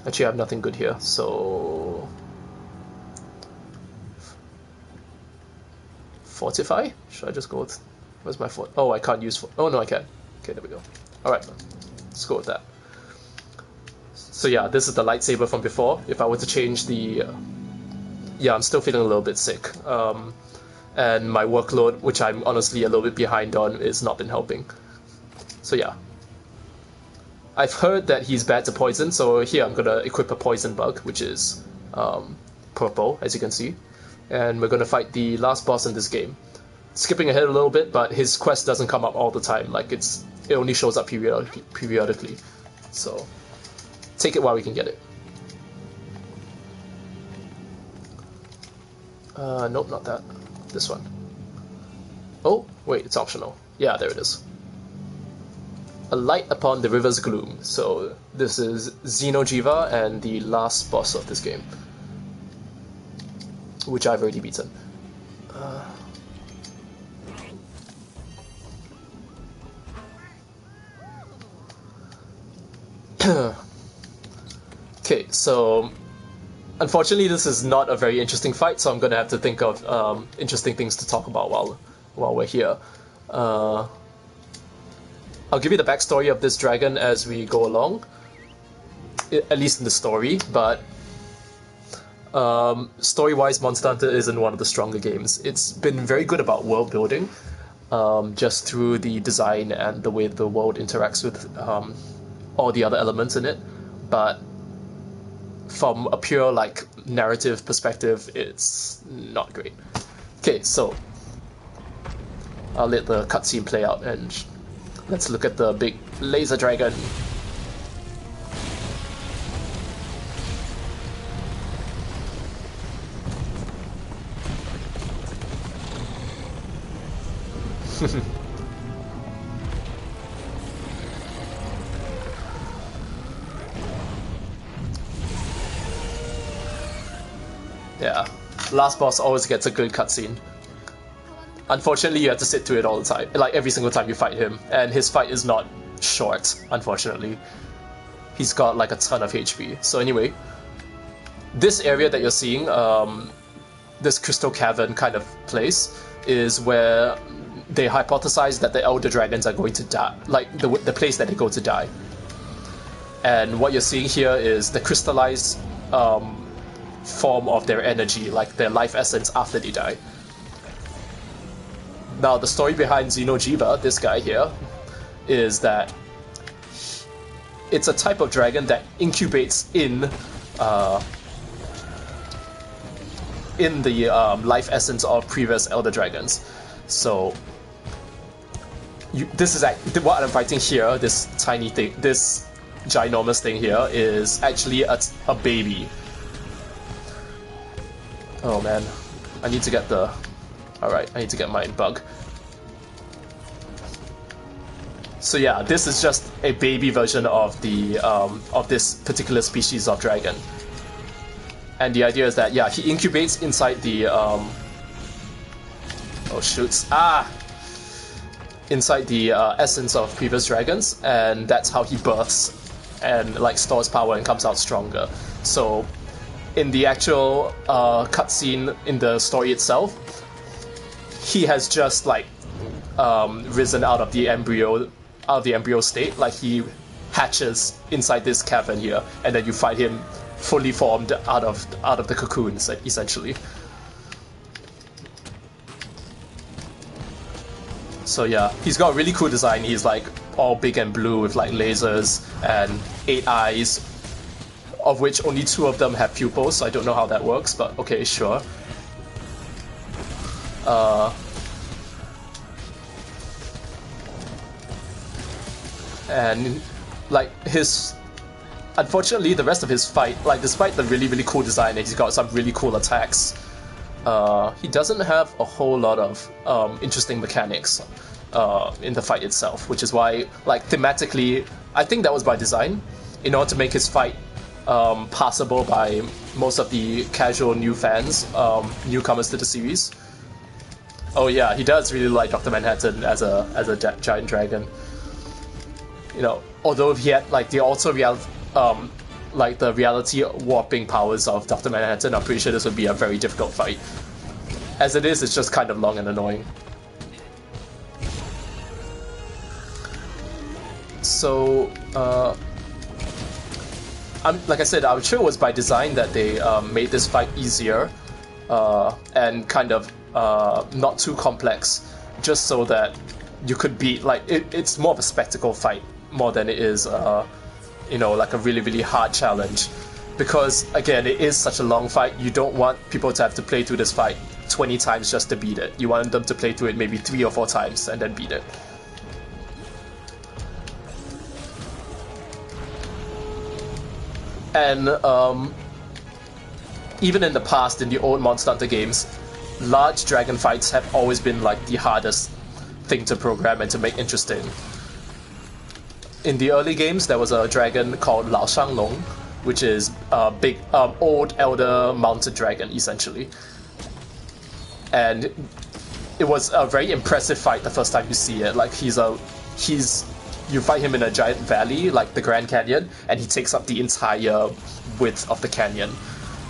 Actually, I have nothing good here, so Fortify? Should I just go with, where's my fort? Oh, I can't use oh no, I can. Okay, there we go. Alright, let's go with that. So yeah, this is the lightsaber from before. If I were to change the yeah, I'm still feeling a little bit sick, and my workload, which I'm honestly a little bit behind on, is not been helping. So yeah, I've heard that he's bad to poison, so here I'm gonna equip a poison bug, which is purple, as you can see, and we're gonna fight the last boss in this game. Skipping ahead a little bit, but his quest doesn't come up all the time. Like it only shows up periodically. So take it while we can get it. Nope, not that. This one. Oh, wait, it's optional. Yeah, there it is. A light upon the river's gloom. So this is Xeno'jiiva and the last boss of this game, which I've already beaten. Okay, so unfortunately this is not a very interesting fight, so I'm gonna have to think of interesting things to talk about while we're here. I'll give you the backstory of this dragon as we go along, at least in the story, but story-wise, Monster Hunter isn't one of the stronger games. It's been very good about world building, just through the design and the way the world interacts with all the other elements in it, but from a pure like narrative perspective, it's not great. Okay, so I'll let the cutscene play out and let's look at the big laser dragon. Yeah, last boss always gets a good cutscene. Unfortunately, you have to sit through it all the time, like every single time you fight him, and his fight is not short, unfortunately. He's got like a ton of HP. So anyway, this area that you're seeing, this crystal cavern kind of place, is where they hypothesize that the elder dragons are going to die, like the place that they go to die. And what you're seeing here is the crystallized form of their energy, like their life essence after they die. Now, the story behind Xeno'jiiva, this guy here, is that it's a type of dragon that incubates in the life essence of previous elder dragons. So this is what I'm fighting here. This tiny thing, this ginormous thing here, is actually a baby. Oh man, I need to get the. Alright, I need to get my bug. So yeah, this is just a baby version of the of this particular species of dragon. And the idea is that, yeah, he incubates inside the oh shoots. Inside the essence of previous dragons, and that's how he births and like stores power and comes out stronger. So in the actual cutscene in the story itself, he has just like risen out of the embryo state. Like he hatches inside this cavern here, and then you fight him fully formed out of the cocoon, essentially. So yeah, he's got a really cool design. He's like all big and blue with like lasers and 8 eyes, of which only 2 of them have pupils. So I don't know how that works, but okay, sure. And like unfortunately, the rest of his fight, like despite the really really cool design and he's got some really cool attacks, he doesn't have a whole lot of interesting mechanics in the fight itself, which is why, like thematically, I think that was by design, in order to make his fight passable by most of the casual newcomers to the series. Oh yeah, he does really like Dr. Manhattan as a giant dragon. You know, although he had like the reality warping powers of Dr. Manhattan, I'm pretty sure this would be a very difficult fight. As it is, it's just kind of long and annoying. So, like I said, I'm sure it was by design that they made this fight easier and kind of not too complex, just so that you could beat, like, it's more of a spectacle fight more than it is, you know, like a really, really hard challenge. Because, again, it is such a long fight, you don't want people to have to play through this fight 20 times just to beat it. You want them to play through it maybe 3 or 4 times and then beat it. And even in the past, in the old Monster Hunter games, large dragon fights have always been like the hardest thing to program and to make interesting. In the early games, there was a dragon called Lao Shanglong, which is a big, old elder mounted dragon, essentially. And it was a very impressive fight the first time you see it. Like, you fight him in a giant valley, like the Grand Canyon, and he takes up the entire width of the canyon.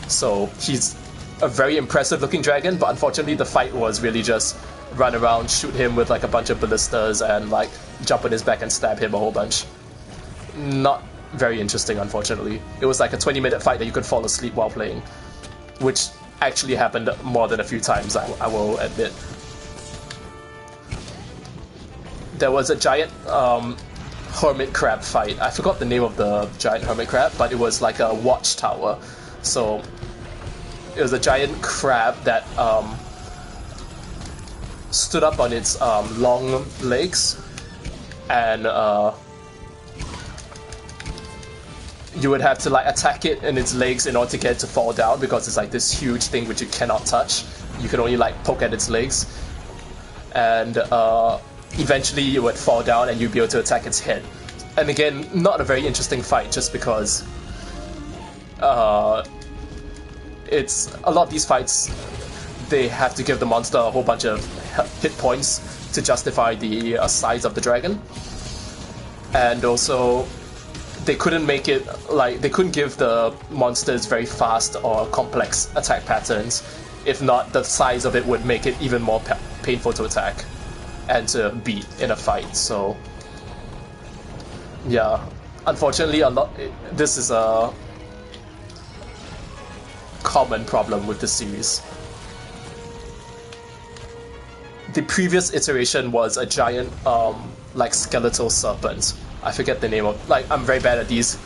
So he's a very impressive looking dragon, but unfortunately the fight was really just run around, shoot him with like a bunch of ballistas, and like jump on his back and stab him a whole bunch. Not very interesting, unfortunately. It was like a 20-minute fight that you could fall asleep while playing, which actually happened more than a few times, I will admit. There was a giant hermit crab fight. I forgot the name of the giant hermit crab, but it was like a watchtower. So it was a giant crab that stood up on its long legs, and you would have to like attack it in its legs in order to get it to fall down, because it's like this huge thing which you cannot touch. You can only like poke at its legs, and eventually it would fall down and you'd be able to attack its head. And again, not a very interesting fight, just because it's a lot of these fights, they have to give the monster a whole bunch of hit points to justify the size of the dragon, and also they couldn't make it like they couldn't give the monsters very fast or complex attack patterns. If not, the size of it would make it even more painful to attack and to beat in a fight. So yeah, unfortunately, this is a common problem with the series. The previous iteration was a giant, like skeletal serpent. I forget the name of. Like, I'm very bad at these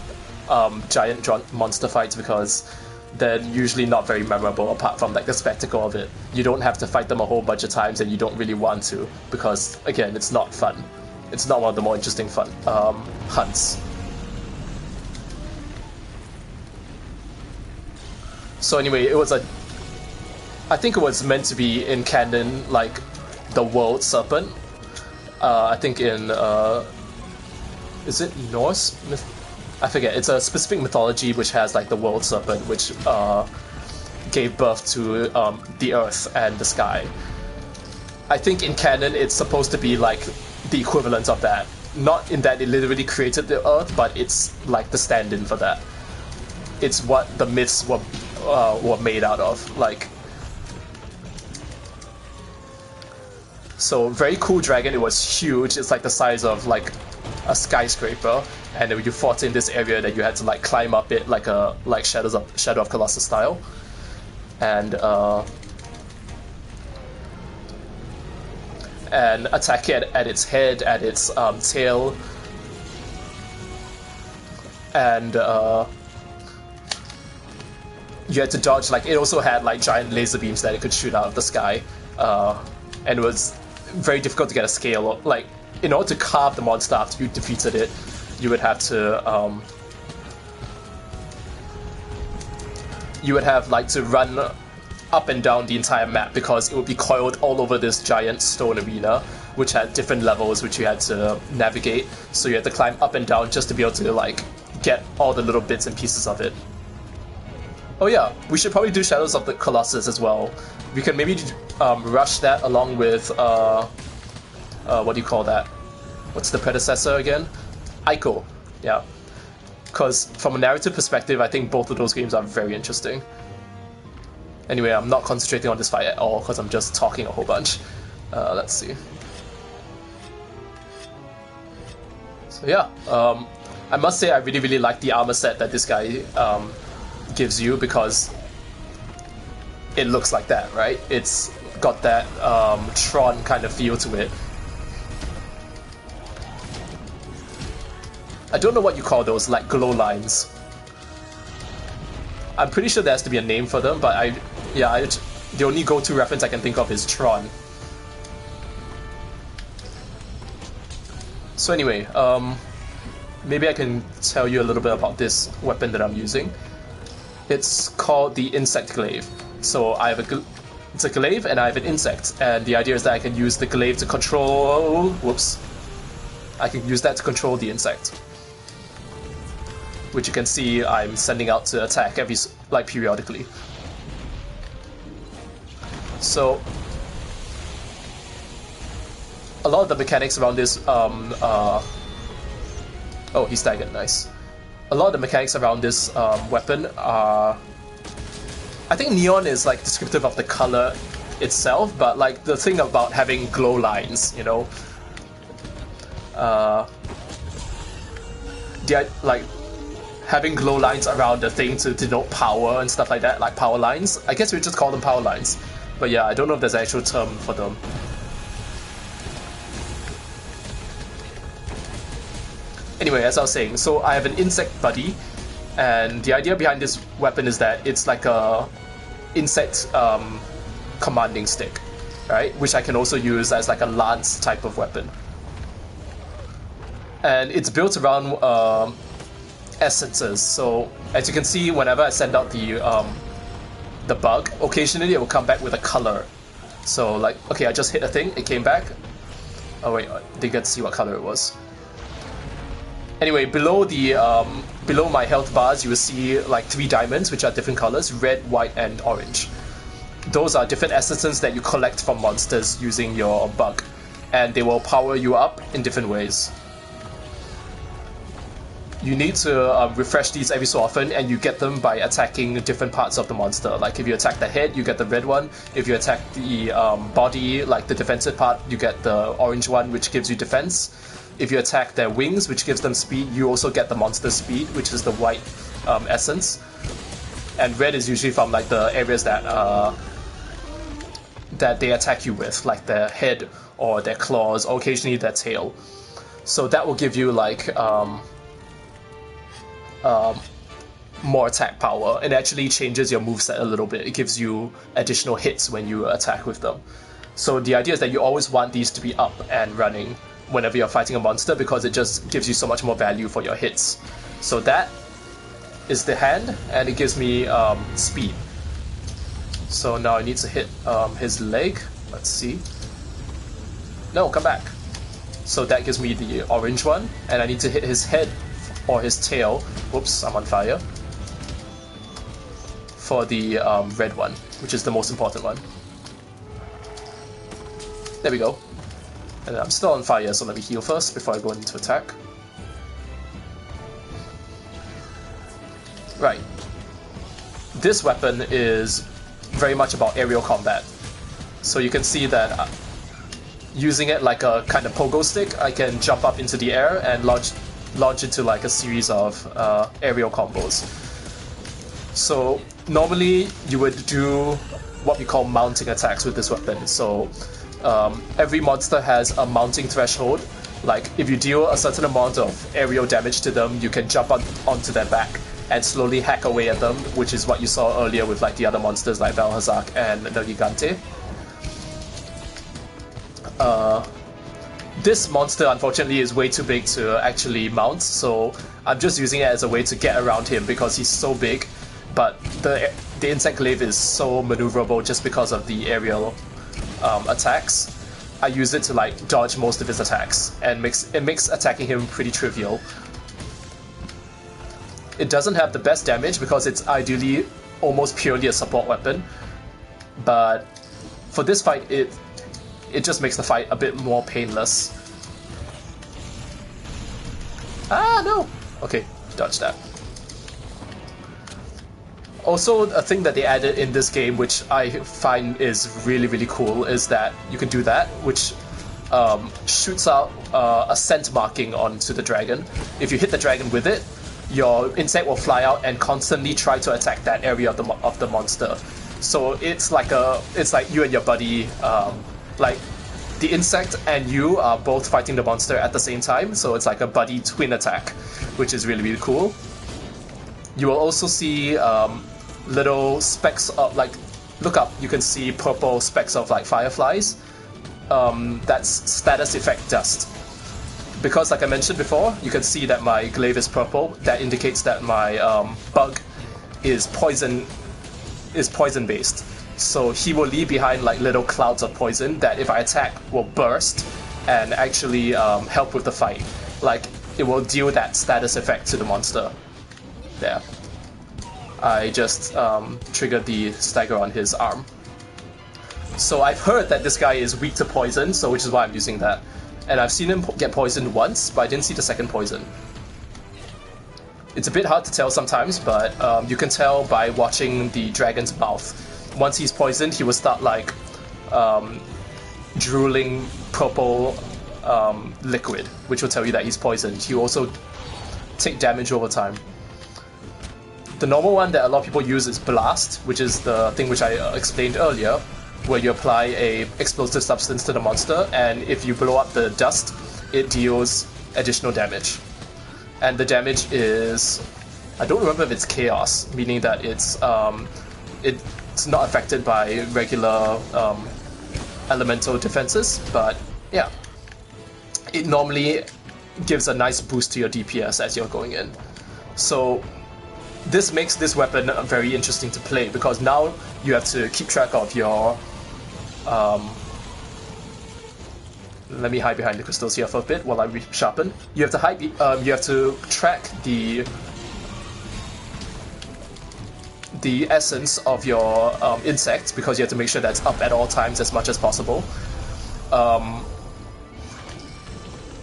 giant monster fights because they're usually not very memorable. Apart from like the spectacle of it, you don't have to fight them a whole bunch of times, and you don't really want to, because again, it's not fun. It's not one of the more interesting hunts. So anyway, I think it was meant to be in canon like the world serpent. I think in is it Norse? I forget. It's a specific mythology which has like the world serpent, which gave birth to the earth and the sky. I think in canon it's supposed to be like the equivalent of that. Not in that it literally created the earth, but it's like the stand-in for that. It's what the myths were made out of. Like, so very cool dragon. It was huge. It's like the size of like a skyscraper, and you fought in this area that you had to like climb up it like Shadow of Colossus style, and attack it at its head, at its tail, and you had to dodge. Like, it also had like giant laser beams that it could shoot out of the sky, and it was very difficult to get a scale. Like, in order to carve the monster after you defeated it, you would have to run up and down the entire map, because it would be coiled all over this giant stone arena, which had different levels which you had to navigate. So you had to climb up and down just to be able to like get all the little bits and pieces of it. Oh yeah, we should probably do Shadows of the Colossus as well. We can maybe rush that along with what do you call that? What's the predecessor again? Ico. Yeah. Because from a narrative perspective, I think both of those games are very interesting. Anyway, I'm not concentrating on this fight at all because I'm just talking a whole bunch. Let's see. So yeah, I must say I really like the armor set that this guy gives you, because it looks like that, right? It's got that Tron kind of feel to it. I don't know what you call those, like glow lines. I'm pretty sure there has to be a name for them, but the only go-to reference I can think of is Tron. So anyway, maybe I can tell you a little bit about this weapon that I'm using. It's called the Insect Glaive. So I have It's a glaive, and I have an insect. And the idea is that I can use the glaive to control... Whoops. I can use that to control the insect. Which you can see I'm sending out to attack periodically. So a lot of the mechanics around this oh, he's staggered, nice. A lot of the mechanics around this weapon are... I think neon is like descriptive of the color itself, but like the thing about having glow lines, you know, like having glow lines around the thing to denote power and stuff like that, like power lines. I guess we just call them power lines, but yeah, I don't know if there's an actual term for them. Anyway, as I was saying, so I have an insect buddy, and the idea behind this weapon is that it's like a insect commanding stick, right? Which I can also use as like a lance type of weapon. And it's built around essences. So as you can see, whenever I send out the bug, occasionally it will come back with a color. So like, okay, I just hit a thing, it came back. Oh wait, they get to see what color it was. Anyway, below my health bars, you will see like 3 diamonds, which are different colors: red, white, and orange. Those are different essences that you collect from monsters using your bug, and they will power you up in different ways. You need to refresh these every so often, and you get them by attacking different parts of the monster. Like if you attack the head, you get the red one. If you attack the body, like the defensive part, you get the orange one, which gives you defense. If you attack their wings, which gives them speed, you also get the monster speed, which is the white essence. And red is usually from like the areas that that they attack you with, like their head or their claws, or occasionally their tail. So that will give you like more attack power, and actually changes your moveset a little bit. It gives you additional hits when you attack with them. So the idea is that you always want these to be up and running whenever you're fighting a monster, because it just gives you so much more value for your hits. So that is the hand, and it gives me speed. So now I need to hit his leg. Let's see. No, come back. So that gives me the orange one, and I need to hit his head or his tail. Whoops, I'm on fire. For the red one, which is the most important one. There we go. And I'm still on fire, so let me heal first before I go into attack. Right. This weapon is very much about aerial combat. So you can see that using it like a kind of pogo stick, I can jump up into the air and launch into like a series of aerial combos. So normally you would do what we call mounting attacks with this weapon. So every monster has a mounting threshold. Like if you deal a certain amount of aerial damage to them, you can jump onto their back and slowly hack away at them, which is what you saw earlier with like the other monsters like Valhazak and the Gigante. This monster unfortunately is way too big to actually mount, so I'm just using it as a way to get around him because he's so big, but the insect glaive is so maneuverable just because of the aerial attacks. I use it to like dodge most of his attacks, and it makes attacking him pretty trivial. It doesn't have the best damage because it's ideally almost purely a support weapon, but for this fight it just makes the fight a bit more painless. Ah, no! Okay, dodge that. Also, a thing that they added in this game, which I find is really, really cool, is that you can do that, which shoots out a scent marking onto the dragon. If you hit the dragon with it, your insect will fly out and constantly try to attack that area of the monster. So it's like you and your buddy, like the insect and you are both fighting the monster at the same time. So it's like a buddy twin attack, which is really, really cool. You will also see little specks of like, look up, you can see purple specks of like fireflies. That's status effect dust. Because like I mentioned before, you can see that my glaive is purple. That indicates that my bug is poison based. So he will leave behind like little clouds of poison that if I attack will burst and actually help with the fight. Like it will deal that status effect to the monster. There. I just triggered the stagger on his arm. So I've heard that this guy is weak to poison, so which is why I'm using that. And I've seen him get poisoned once, but I didn't see the second poison. It's a bit hard to tell sometimes, but you can tell by watching the dragon's mouth. Once he's poisoned, he will start like drooling purple liquid, which will tell you that he's poisoned. He will also take damage over time. The normal one that a lot of people use is Blast, which is the thing which I explained earlier, where you apply a explosive substance to the monster, and if you blow up the dust, it deals additional damage. And the damage is, I don't remember if it's chaos, meaning that it's not affected by regular elemental defenses, but yeah, it normally gives a nice boost to your DPS as you're going in. So this makes this weapon very interesting to play, because now you have to keep track of your let me hide behind the crystals here for a bit while I resharpen. You have to hide. You have to track the essence of your insect, because you have to make sure that's up at all times as much as possible.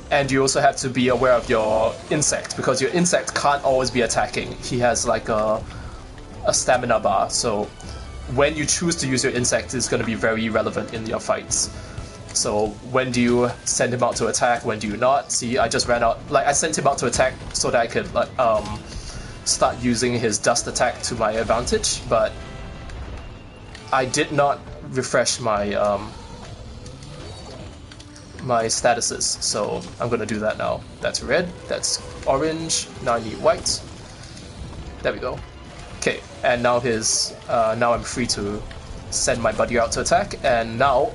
And you also have to be aware of your insect, because your insect can't always be attacking. He has like a stamina bar, so when you choose to use your insect is going to be very relevant in your fights. So when do you send him out to attack, when do you not? See, I just ran out, like I sent him out to attack so that I could like start using his dust attack to my advantage, but I did not refresh my my statuses, so I'm gonna do that now. That's red, that's orange, now I need white. There we go. Okay, and now his now I'm free to send my buddy out to attack, and now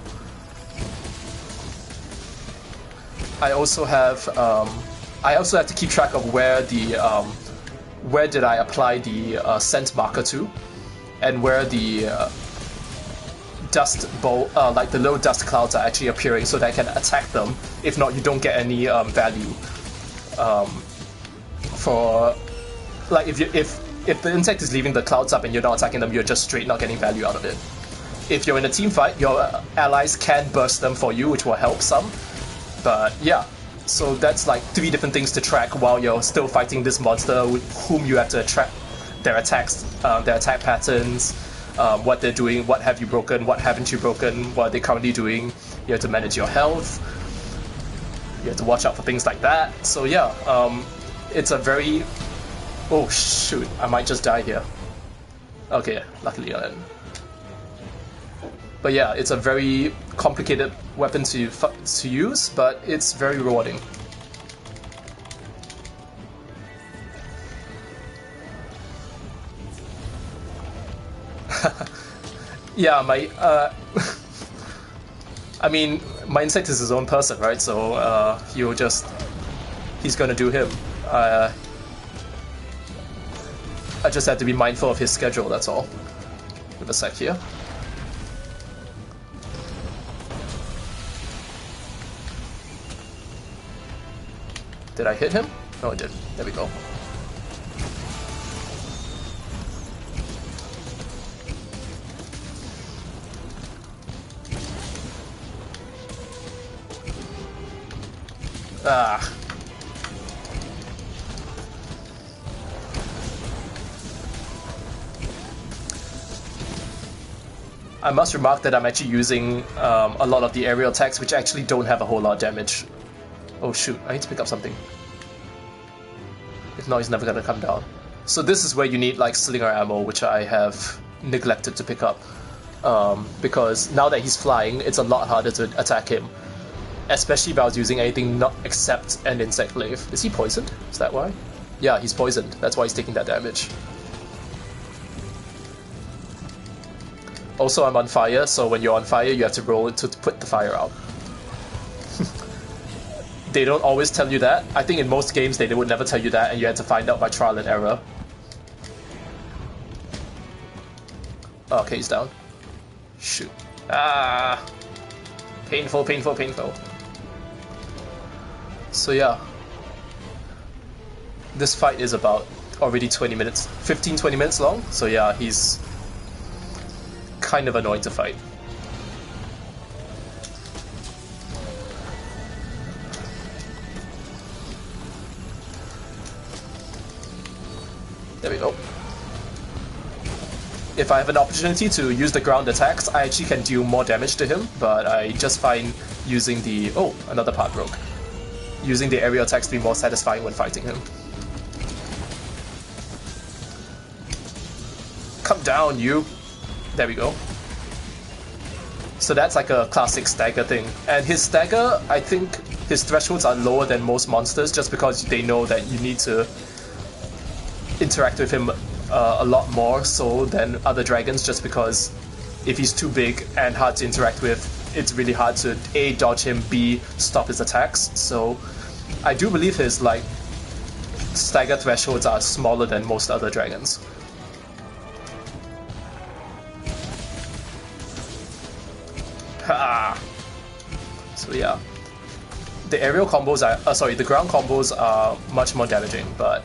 I also have to keep track of where the where did I apply the scent marker to, and where the dust bowl, like the little dust clouds are actually appearing, so that I can attack them. If not, you don't get any value. For like if the insect is leaving the clouds up and you're not attacking them, you're just straight not getting value out of it. If you're in a team fight, your allies can burst them for you, which will help some. But yeah, so that's like 3 different things to track while you're still fighting this monster with whom you have to track their attacks, their attack patterns, what they're doing, what have you broken, what haven't you broken, what are they currently doing. You have to manage your health. You have to watch out for things like that. So yeah, it's a very... Oh shoot, I might just die here. Okay, luckily I didn't. But yeah, it's a very complicated weapon to use, but it's very rewarding. Yeah, my I mean, my insect is his own person, right? So he's gonna do him. I just have to be mindful of his schedule, that's all. Give a sec here. Did I hit him? No, I didn't. There we go. Ah. I must remark that I'm actually using a lot of the aerial attacks, which actually don't have a whole lot of damage. Oh shoot, I need to pick up something. If not, he's never gonna come down. So this is where you need like slinger ammo, which I have neglected to pick up. Because now that he's flying, it's a lot harder to attack him. Especially if I was using anything not except an insect glaive. Is he poisoned? Is that why? Yeah, he's poisoned. That's why he's taking that damage. Also, I'm on fire, so when you're on fire, you have to roll it to put the fire out. They don't always tell you that. I think in most games they would never tell you that, and you had to find out by trial and error. Okay, he's down. Shoot. Ah! Painful, painful, painful. So yeah. This fight is about already 20 minutes, 15-20 minutes long. So yeah, he's kind of annoying to fight. There we go. If I have an opportunity to use the ground attacks, I actually can deal more damage to him, but I just find using the... Oh, another part broke. Using the aerial attacks to be more satisfying when fighting him. Come down, you! There we go. So that's like a classic stagger thing. And his stagger, I think his thresholds are lower than most monsters just because they know that you need to interact with him a lot more so than other dragons, just because if he's too big and hard to interact with, it's really hard to A, dodge him, B, stop his attacks. So I do believe his like stagger thresholds are smaller than most other dragons. Ha! So yeah, the aerial combos are sorry, the ground combos are much more damaging, but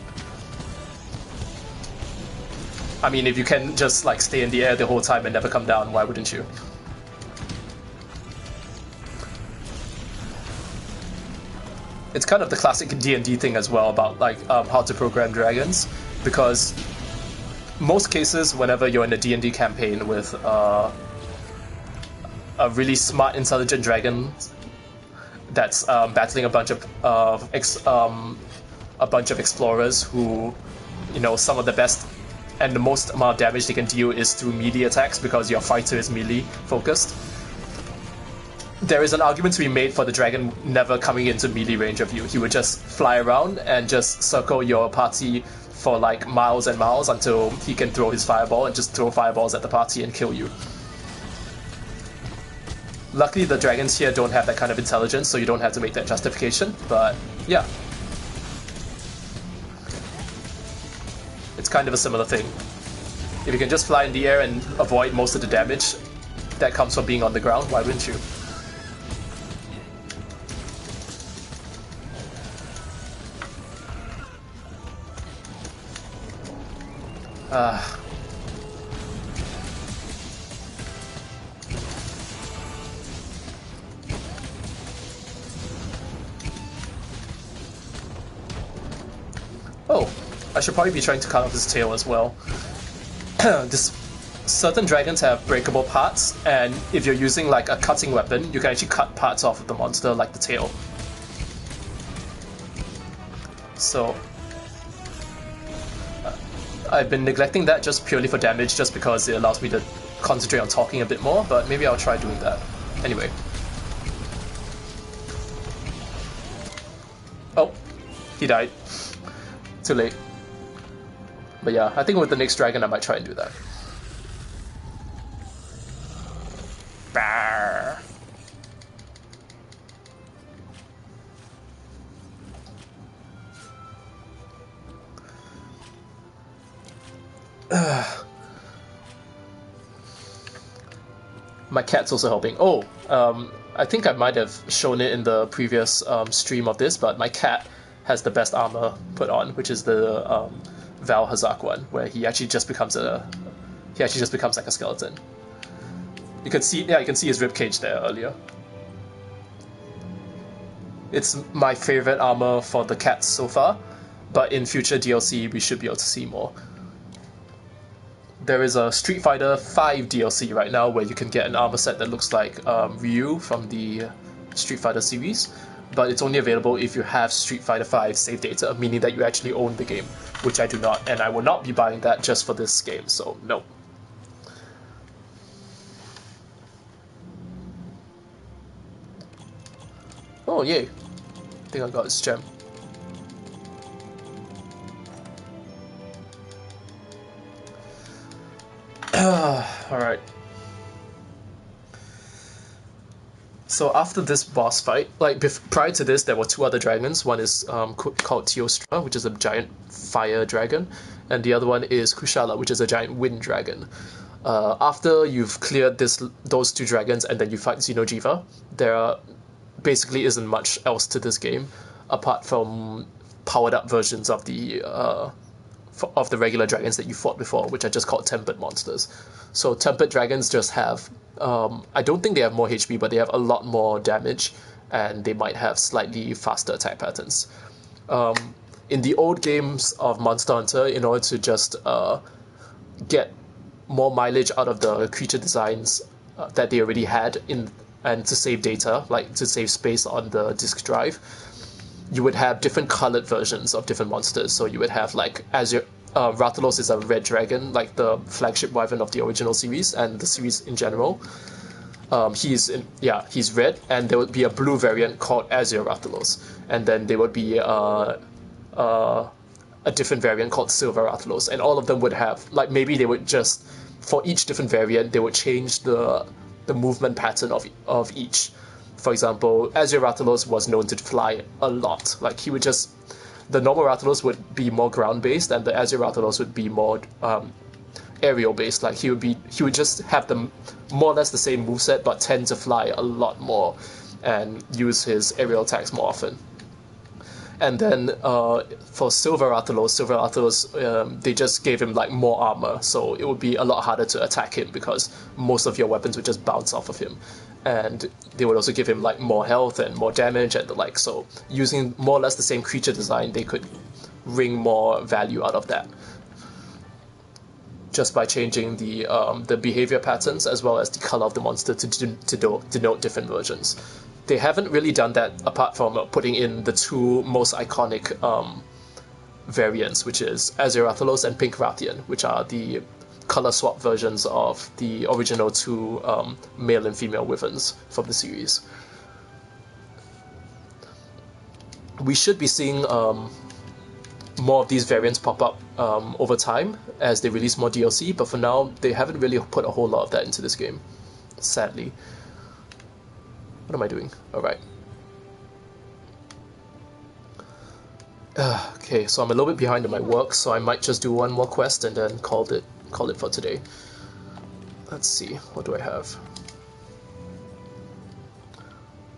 I mean, if you can just like stay in the air the whole time and never come down, why wouldn't you? It's kind of the classic D&D thing as well about like how to program dragons, because most cases whenever you're in a D&D campaign with a really smart, intelligent dragon that's battling a bunch of explorers who, you know, some of the best and the most amount of damage they can deal is through melee attacks because your fighter is melee focused. There is an argument to be made for the dragon never coming into melee range of you. He would just fly around and just circle your party for like miles and miles until he can throw his fireball and just throw fireballs at the party and kill you. Luckily the dragons here don't have that kind of intelligence, so you don't have to make that justification, but yeah. It's kind of a similar thing. If you can just fly in the air and avoid most of the damage that comes from being on the ground, why wouldn't you? Oh, I should probably be trying to cut off his tail as well. Certain dragons have breakable parts, and if you're using like a cutting weapon, you can actually cut parts off of the monster, like the tail. So I've been neglecting that just purely for damage, just because it allows me to concentrate on talking a bit more, but maybe I'll try doing that. Anyway. Oh, he died. Too late. But yeah, I think with the next dragon I might try and do that. Barrr. My cat's also helping. Oh, I think I might have shown it in the previous stream of this, but my cat has the best armor put on, which is the Val Hazak one, where he actually just becomes like a skeleton. You can see, yeah, you can see his ribcage there earlier. It's my favorite armor for the cats so far, but in future DLC we should be able to see more. There is a Street Fighter V DLC right now where you can get an armor set that looks like Ryu from the Street Fighter series, but it's only available if you have Street Fighter V save data, meaning that you actually own the game, which I do not, and I will not be buying that just for this game, so no. Oh yay, I think I got his gem. Alright. So after this boss fight, like prior to this, there were two other dragons. One is called Teostra, which is a giant fire dragon, and the other one is Kushala, which is a giant wind dragon. After you've cleared those two dragons and then you fight Xeno'jiiva, basically isn't much else to this game apart from powered up versions of the regular dragons that you fought before, which are just called tempered monsters. So tempered dragons just have, I don't think they have more HP, but they have a lot more damage, and they might have slightly faster attack patterns. In the old games of Monster Hunter, in order to just get more mileage out of the creature designs that they already had and to save data, like to save space on the disk drive, you would have different colored versions of different monsters. So you would have like Rathalos is a red dragon, like the flagship wyvern of the original series and the series in general. He's red, and there would be a blue variant called Azure Rathalos, and then there would be a different variant called Silver Rathalos, and all of them would have, like, maybe they would just, for each different variant, they would change the movement pattern of each. For example, Azure Rathalos was known to fly a lot. Like, the normal Rathalos would be more ground-based, and the Azure Rathalos would be more aerial-based. Like, he would just have more or less the same moveset, but tend to fly a lot more and use his aerial attacks more often. And then for Silver Rathalos, they just gave him like more armor, so it would be a lot harder to attack him because most of your weapons would just bounce off of him. And they would also give him like more health and more damage and the like. So using more or less the same creature design, they could wring more value out of that, just by changing the behavior patterns as well as the color of the monster to denote different versions. They haven't really done that apart from putting in the two most iconic variants, which is Azure Rathalos and Pink Rathian, which are the color swap versions of the original two male and female wyverns from the series. We should be seeing more of these variants pop up over time as they release more DLC, but for now they haven't really put a whole lot of that into this game, sadly. What am I doing? Alright. Okay, so I'm a little bit behind in my work, so I might just do one more quest and then call it for today. Let's see, what do I have?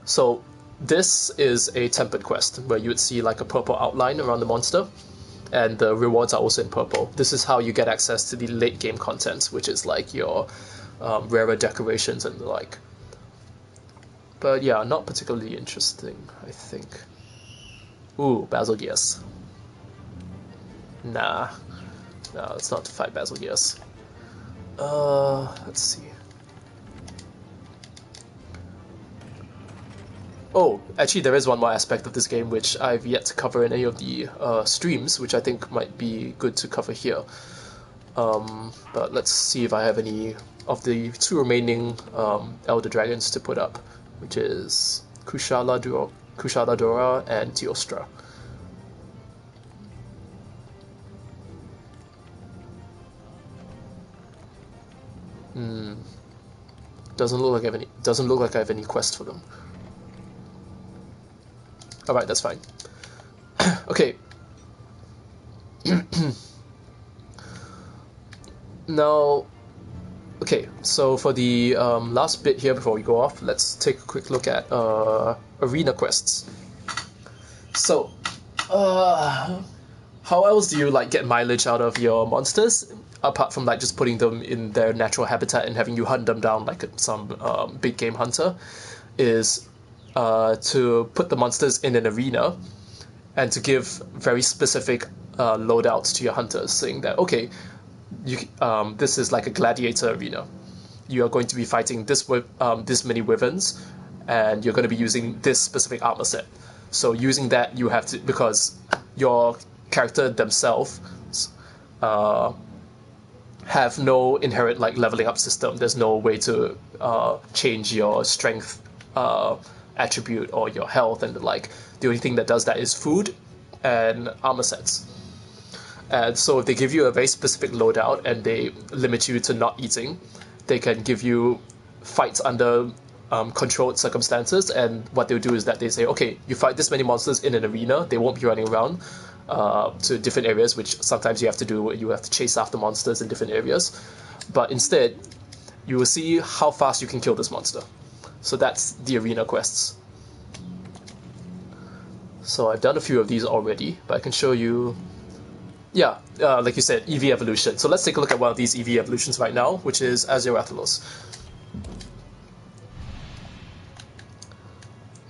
So this is a tempered quest where you would see like a purple outline around the monster, and the rewards are also in purple. This is how you get access to the late game content, which is like your rarer decorations and the like. But yeah, not particularly interesting, I think. Ooh, Basilgeuse. Nah, it's not to fight Basilgeuse. Let's see. Oh, actually there is one more aspect of this game which I've yet to cover in any of the streams, which I think might be good to cover here. But let's see if I have any of the two remaining Elder Dragons to put up, which is Kushala Daora and Teostra. Doesn't look like I have any quests for them. Alright, that's fine. Okay. Now, okay, so for the last bit here before we go off, let's take a quick look at arena quests. So, how else do you like get mileage out of your monsters, apart from like just putting them in their natural habitat and having you hunt them down like some big game hunter, is to put the monsters in an arena and to give very specific loadouts to your hunters, saying that, okay, this is like a gladiator arena. You are going to be fighting this many wyverns, and you're going to be using this specific armor set. So using that, you have to, because your character themselves have no inherent like leveling up system. There's no way to change your strength attribute or your health and the like. The only thing that does that is food and armor sets. And so if they give you a very specific loadout and they limit you to not eating, they can give you fights under controlled circumstances, and what they'll do is that they say, okay, you fight this many monsters in an arena, they won't be running around to different areas, which sometimes you have to do, you have to chase after monsters in different areas. but instead you will see how fast you can kill this monster. So that's the arena quests. So I've done a few of these already, but I can show you. Yeah, like you said, EV evolution. So let's take a look at one of these EV evolutions right now, which is Azeroth.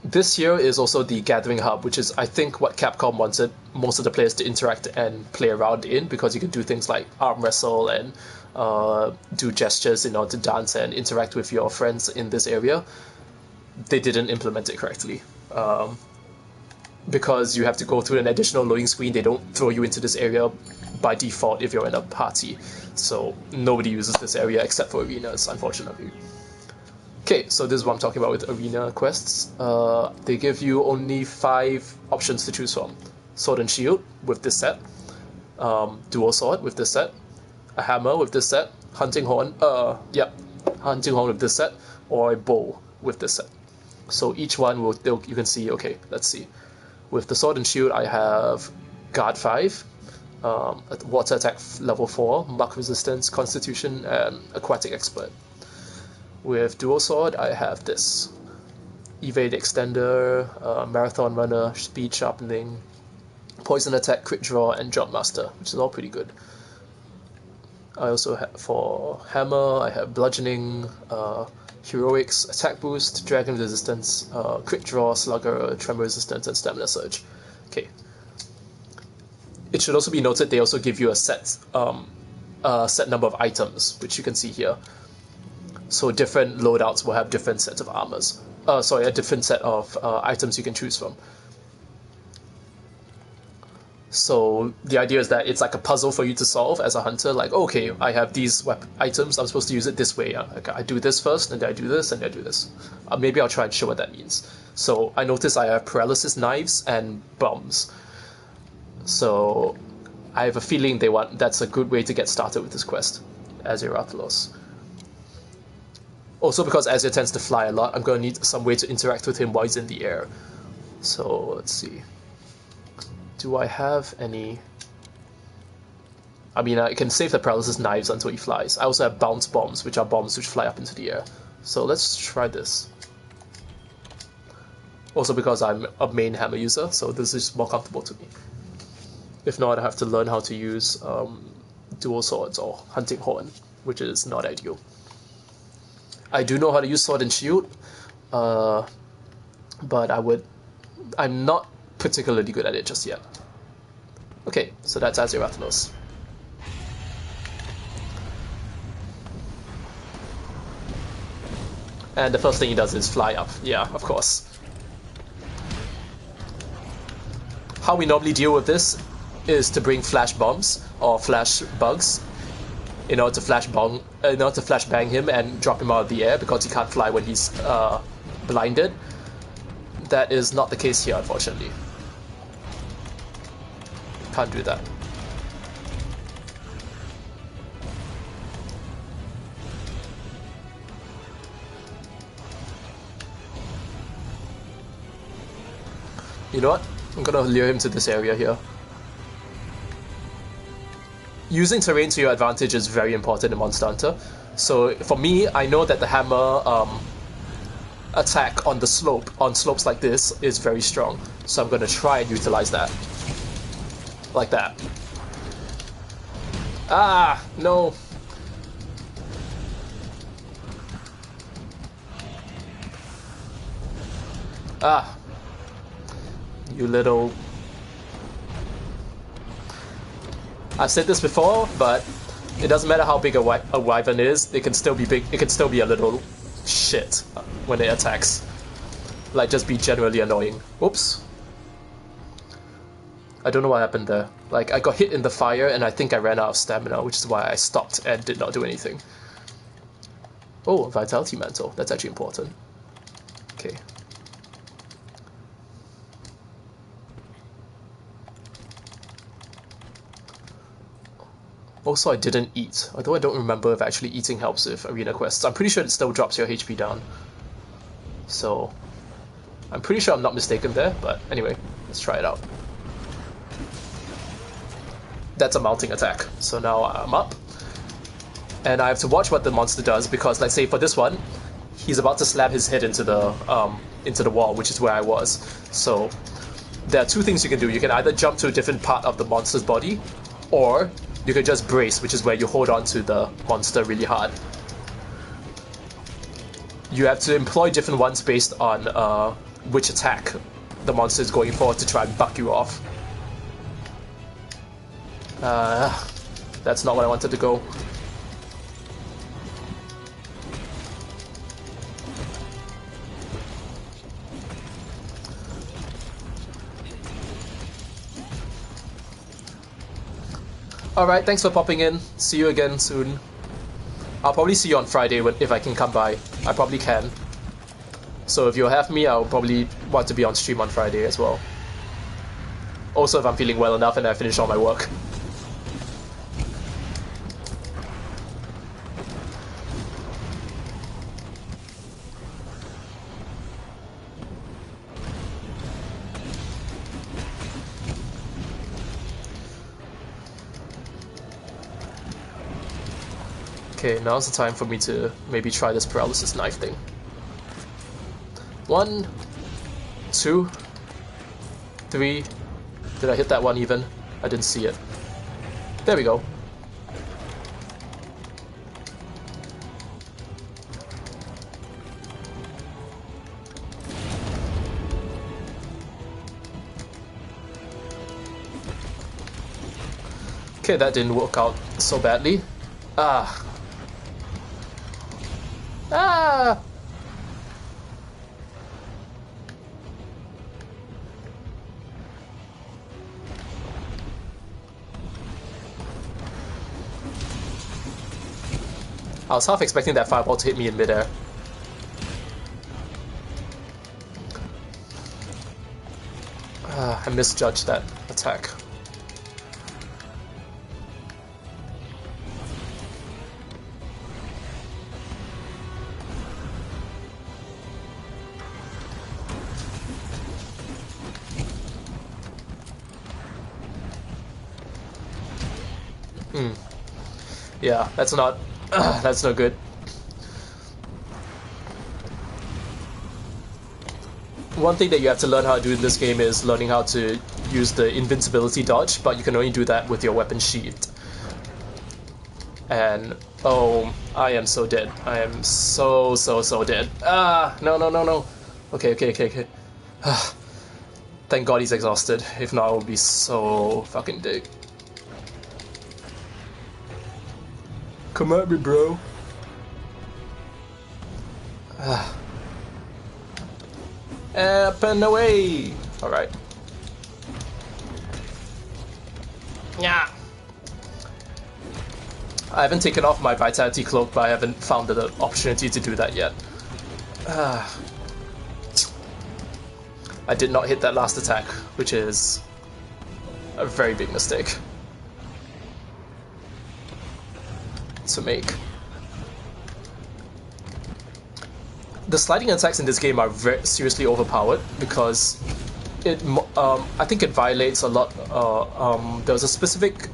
This here is also the Gathering Hub, which is, I think, what Capcom wanted most of the players to interact and play around in, because you can do things like arm wrestle and do gestures in order to dance and interact with your friends in this area. They didn't implement it correctly. Because you have to go through an additional loading screen, they don't throw you into this area by default if you're in a party. So nobody uses this area except for arenas, unfortunately. Okay, so this is what I'm talking about with arena quests. They give you only 5 options to choose from. Sword and Shield with this set, Dual Sword with this set, a Hammer with this set, Hunting Horn, Hunting Horn with this set, or a Bow with this set. So each one will, you can see, okay, let's see. With the Sword and Shield, I have Guard 5, Water Attack level 4, Mark Resistance, Constitution, and Aquatic Expert. With Dual Sword, I have this. Evade Extender, Marathon Runner, Speed Sharpening, Poison Attack, Crit Draw, and Jump Master, which is all pretty good. I also have, for Hammer, I have Bludgeoning, Heroics, Attack Boost, Dragon Resistance, Crit Draw, Slugger, Tremor Resistance, and Stamina Surge. Okay. It should also be noted they also give you a set number of items, which you can see here. So different loadouts will have different sets of armors. A different set of items you can choose from. So the idea is that it's like a puzzle for you to solve as a hunter. Like, okay, I have these items, I'm supposed to use it this way. I do this first, and then I do this, and then I do this. Maybe I'll try and show what that means. So I notice I have paralysis knives and bombs. So I have a feeling that's a good way to get started with this quest, Azir. Also, because Azir tends to fly a lot, I'm going to need some way to interact with him while he's in the air. So let's see. Do I have any... I mean, I can save the paralysis knives until he flies. I also have bounce bombs, which are bombs which fly up into the air. So let's try this. Also because I'm a main hammer user, so this is more comfortable to me. If not, I have to learn how to use dual swords or hunting horn, which is not ideal. I do know how to use sword and shield, but I'm not particularly good at it just yet. Okay, so that's Azir. And the first thing he does is fly up. Yeah, of course. How we normally deal with this is to bring flash bombs or flash bugs in order to flash bang him and drop him out of the air because he can't fly when he's blinded. That is not the case here, unfortunately. Can't do that. You know what? I'm gonna lure him to this area here. Using terrain to your advantage is very important in Monster Hunter. So for me, I know that the hammer attack on slopes like this is very strong. So I'm gonna try and utilize that. Like that. Ah, no. Ah. You little... I've said this before, but it doesn't matter how big a wyvern is, it can still be big. It can still be a little shit when it attacks. Like, just be generally annoying. Oops. I don't know what happened there. Like, I got hit in the fire and I think I ran out of stamina, which is why I stopped and did not do anything. Oh, Vitality Mantle. That's actually important. Okay. Also, I didn't eat, although I don't remember if actually eating helps with arena quests. I'm pretty sure it still drops your HP down. So, I'm pretty sure I'm not mistaken there, but anyway, let's try it out. That's a mounting attack. So now I'm up. And I have to watch what the monster does, because let's say for this one, he's about to slam his head into the wall, which is where I was. So there are two things you can do. You can either jump to a different part of the monster's body, or you can just brace, which is where you hold on to the monster really hard. You have to employ different ones based on which attack the monster is going for to try and buck you off. That's not what I wanted to go. Alright, thanks for popping in. See you again soon. I'll probably see you on Friday if I can come by. I probably can. So if you'll have me, I'll probably want to be on stream on Friday as well. Also if I'm feeling well enough and I finish all my work. Okay, now's the time for me to maybe try this paralysis knife thing. 1, 2, 3. Did I hit that one even? I didn't see it. There we go. Okay, that didn't work out so badly. Ah. Ah! I was half expecting that fireball to hit me in midair. I misjudged that attack. Yeah, that's not good. One thing that you have to learn how to do in this game is learning how to use the invincibility dodge, but you can only do that with your weapon sheathed. And oh, I am so dead. I am so dead. Ah, no. Okay. Thank God he's exhausted. If not, I would be so fucking dead. Come at me, bro. Up and away. All right. Yeah. I haven't taken off my vitality cloak, but I haven't found the opportunity to do that yet. I did not hit that last attack, which is a very big mistake to make. The sliding attacks in this game are very seriously overpowered because it, I think it violates a lot. There was a specific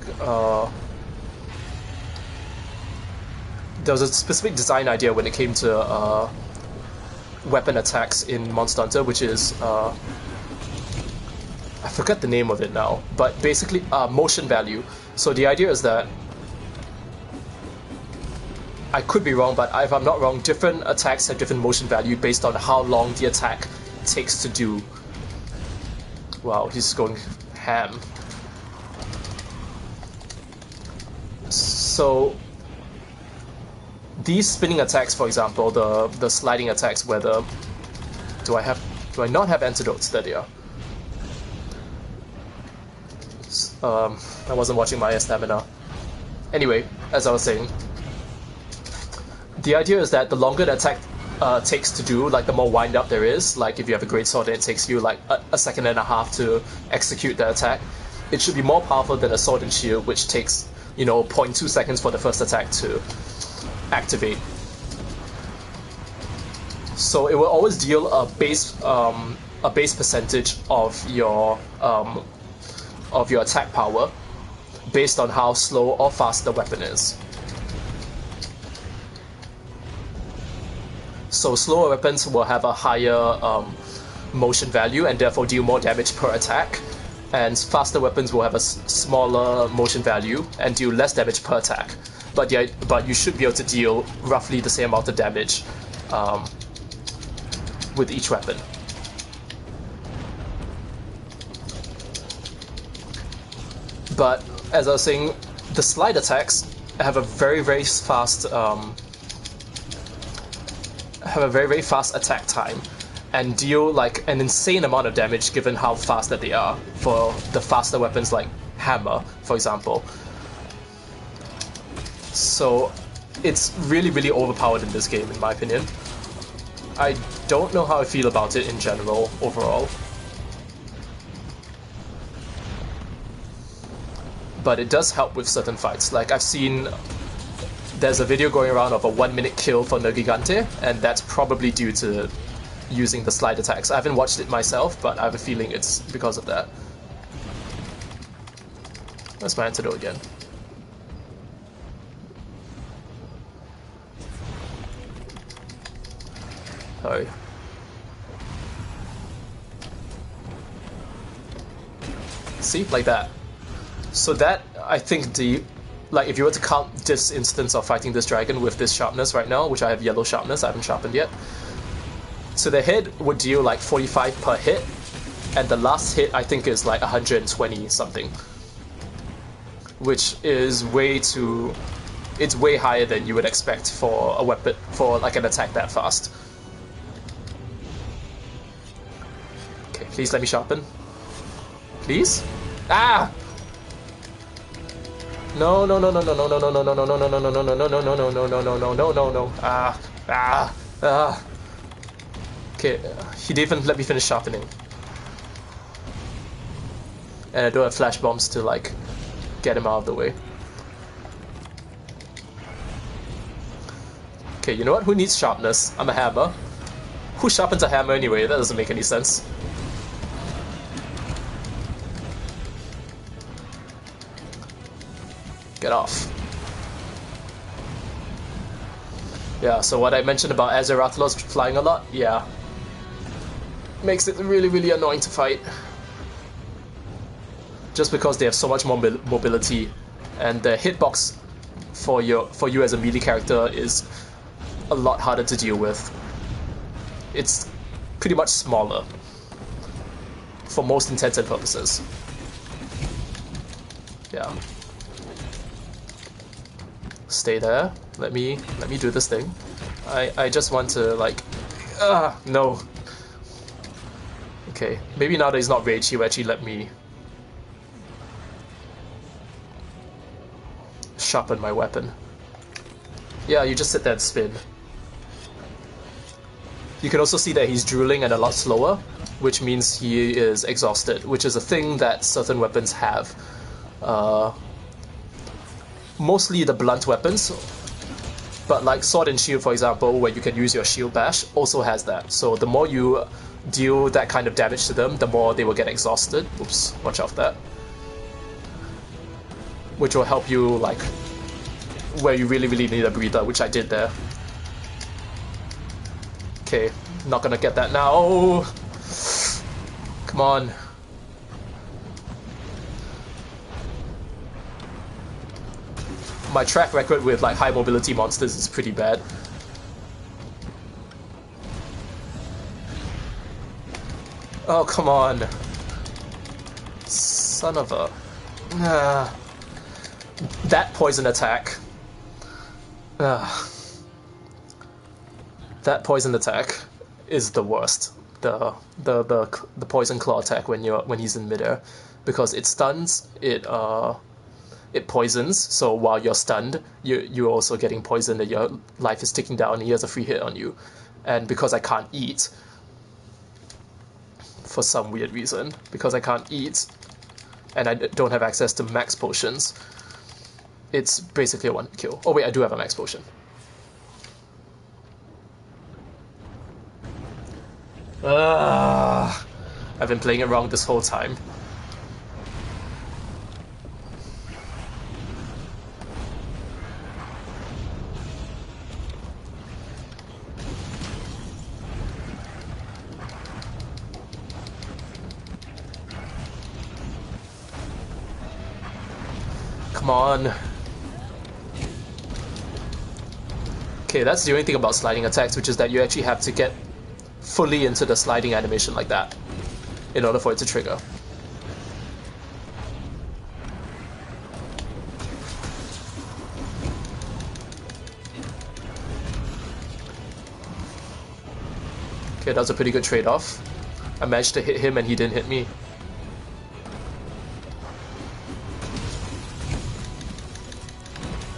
design idea when it came to weapon attacks in Monster Hunter, which is I forget the name of it now, but basically motion value. So the idea is that, I could be wrong, but if I'm not wrong, different attacks have different motion value based on how long the attack takes to do. Wow, he's going ham. So these spinning attacks, for example, the sliding attacks, where the do I not have antidotes? There they are. I wasn't watching my stamina. Anyway, as I was saying, the idea is that the longer the attack takes to do, like the more wind up there is. Like if you have a great sword and it takes you like a second and a half to execute the attack, it should be more powerful than a sword and shield, which takes 0.2 seconds for the first attack to activate. So it will always deal a base percentage of your attack power based on how slow or fast the weapon is. So slower weapons will have a higher motion value and therefore deal more damage per attack, and faster weapons will have a smaller motion value and deal less damage per attack. But yeah, but you should be able to deal roughly the same amount of damage with each weapon. But as I was saying, the slide attacks have a very fast attack time and deal like an insane amount of damage given how fast that they are for the faster weapons like hammer, for example. So it's really overpowered in this game, in my opinion. I don't know how I feel about it in general, overall. But it does help with certain fights. Like I've seen, there's a video going around of a 1-minute kill for Nergigante, and that's probably due to using the slide attacks. I haven't watched it myself, but I have a feeling it's because of that. That's my antidote again. Sorry. See? Like that. So that, I think like if you were to count this instance of fighting this dragon with this sharpness right now, which I have yellow sharpness, I haven't sharpened yet. So the hit would deal like 45 per hit, and the last hit I think is like 120 something. Which is it's way higher than you would expect for a weapon, for like an attack that fast. Okay, please let me sharpen. Please? Ah! No. Okay, he didn't let me finish sharpening. And I don't have flash bombs to like get him out of the way. Okay, you know what? Who needs sharpness? I'm a hammer. Who sharpens a hammer anyway? That doesn't make any sense. Get off. Yeah, so what I mentioned about Azeroth flying a lot, yeah. Makes it really annoying to fight. Just because they have so much more mobility, and the hitbox for you as a melee character is a lot harder to deal with. It's pretty much smaller for most intents and purposes. Yeah. Stay there. Let me do this thing. I just want to like no. Okay, maybe now that he's not rage, he'll actually let me sharpen my weapon. Yeah, you just sit there and spin. You can also see that he's drooling and a lot slower, which means he is exhausted, which is a thing that certain weapons have. Mostly the blunt weapons, but like Sword and Shield, for example, where you can use your Shield Bash, also has that. So the more you deal that kind of damage to them, the more they will get exhausted. Oops, watch out for that. Which will help you, like, where you really need a breather, which I did there. Okay, not gonna get that now. Come on. My track record with like high mobility monsters is pretty bad. Oh, come on. Son of a... That poison attack. That poison attack is the worst. The poison claw attack when he's in midair, because it stuns, it poisons, so while you're stunned, you're also getting poisoned and your life is ticking down and he has a free hit on you. And because I can't eat, for some weird reason, because I can't eat and I don't have access to max potions, it's basically a one kill. Oh wait, I do have a max potion. I've been playing it wrong this whole time. Come on. Okay, that's the only thing about sliding attacks, which is that you actually have to get fully into the sliding animation like that in order for it to trigger. Okay, that was a pretty good trade-off. I managed to hit him and he didn't hit me.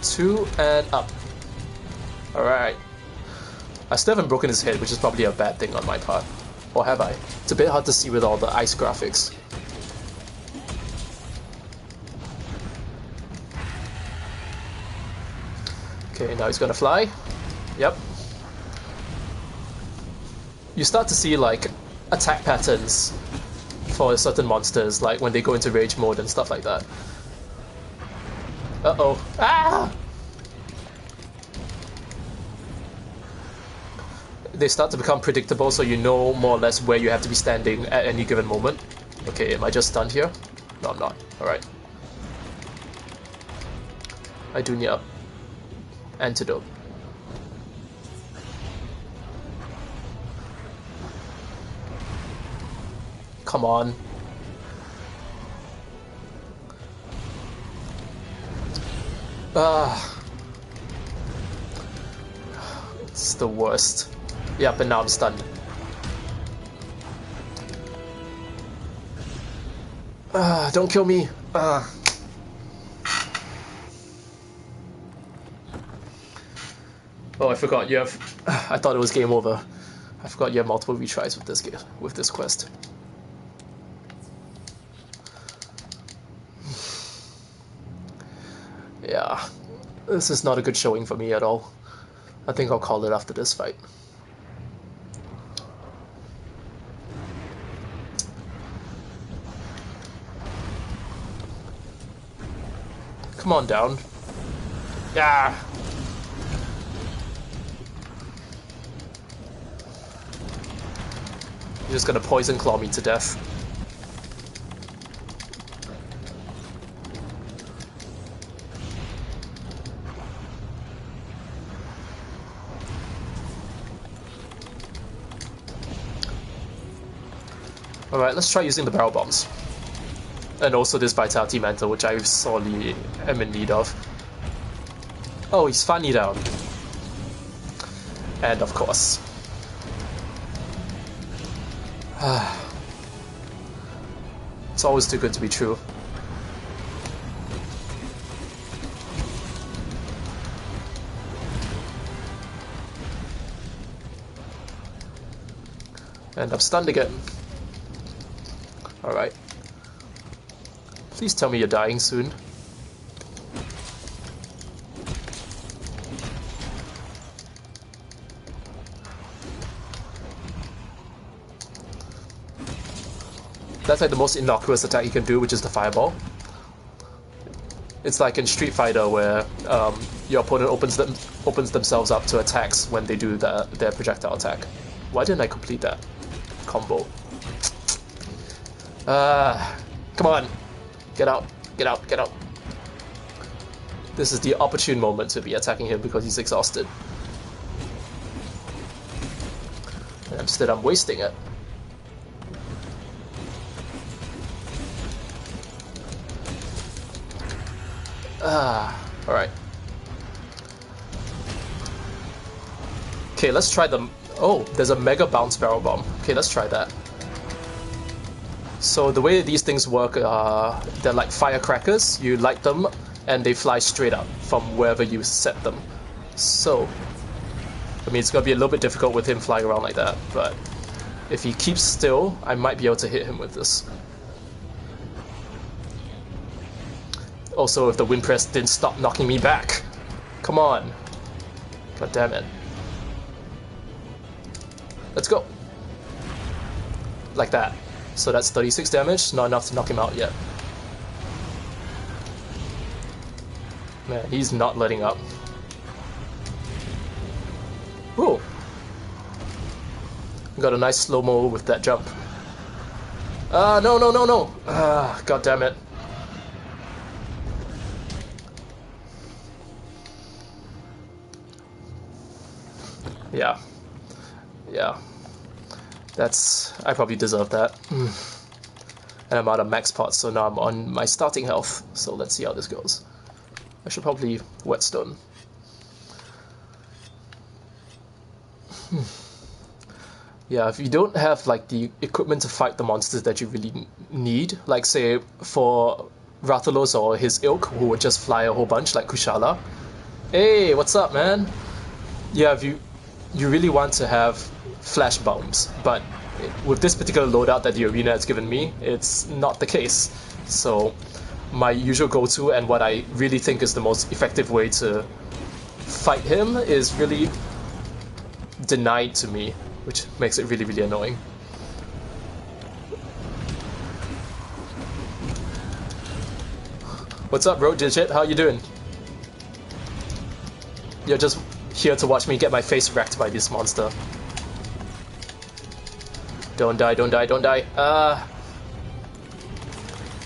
Two and up. Alright. I still haven't broken his head, which is probably a bad thing on my part. Or have I? It's a bit hard to see with all the ice graphics. Okay, now he's gonna fly. Yep. You start to see like attack patterns for certain monsters, like when they go into rage mode and stuff like that. Uh-oh. Ah! They start to become predictable, so you know more or less where you have to be standing at any given moment. Okay, am I just stunned here? No, I'm not. Alright. I do need an antidote. Come on. It's the worst. Yep, and now I'm stunned. Don't kill me. Oh, I forgot you have. I thought it was game over. I forgot you have multiple retries with this game, with this quest. Yeah, this is not a good showing for me at all. I think I'll call it after this fight. Come on down. Yeah. You're just gonna poison claw me to death. Alright, let's try using the barrel bombs. And also this Vitality Mantle, which I sorely am in need of. Oh, he's finally down. And of course. It's always too good to be true. And I'm stunned again. Alright. Please tell me you're dying soon. That's like the most innocuous attack you can do, which is the fireball. It's like in Street Fighter where your opponent opens themselves up to attacks when they do their projectile attack. Why didn't I complete that combo? Come on. Get out, get out, get out. This is the opportune moment to be attacking him because he's exhausted. And instead I'm wasting it. Alright. Okay, let's try the... Oh, there's a Mega Bounce Barrel Bomb. Okay, let's try that. So the way these things work, they're like firecrackers. You light them and they fly straight up from wherever you set them. So, I mean, it's going to be a little bit difficult with him flying around like that, but if he keeps still, I might be able to hit him with this. Also, if the wind press didn't stop knocking me back. Come on. God damn it. Let's go. Like that. So that's 36 damage, not enough to knock him out yet. Man, he's not letting up. Whoa! Got a nice slow-mo with that jump. No, no, no, no! God damn it. I probably deserve that. And I'm out of max pots, so now I'm on my starting health. So let's see how this goes. I should probably whetstone. Yeah, if you don't have like the equipment to fight the monsters that you really need, like say for Rathalos or his ilk, who would just fly a whole bunch, like Kushala. Hey, what's up, man? Yeah, if you really want to have flash bombs, but with this particular loadout that the arena has given me, it's not the case. So my usual go-to and what I really think is the most effective way to fight him is really denied to me, which makes it really, really annoying. What's up, Road Digit? How you doing? You're just here to watch me get my face wrecked by this monster. Don't die, don't die, don't die.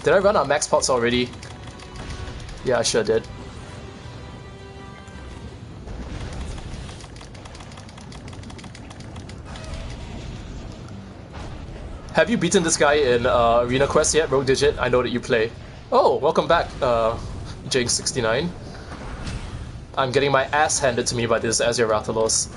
Did I run out of max pots already? Yeah, I sure did. Have you beaten this guy in Arena Quest yet, Rogue Digit? I know that you play. Oh, welcome back, Jinx69. I'm getting my ass handed to me by this Azure Rathalos.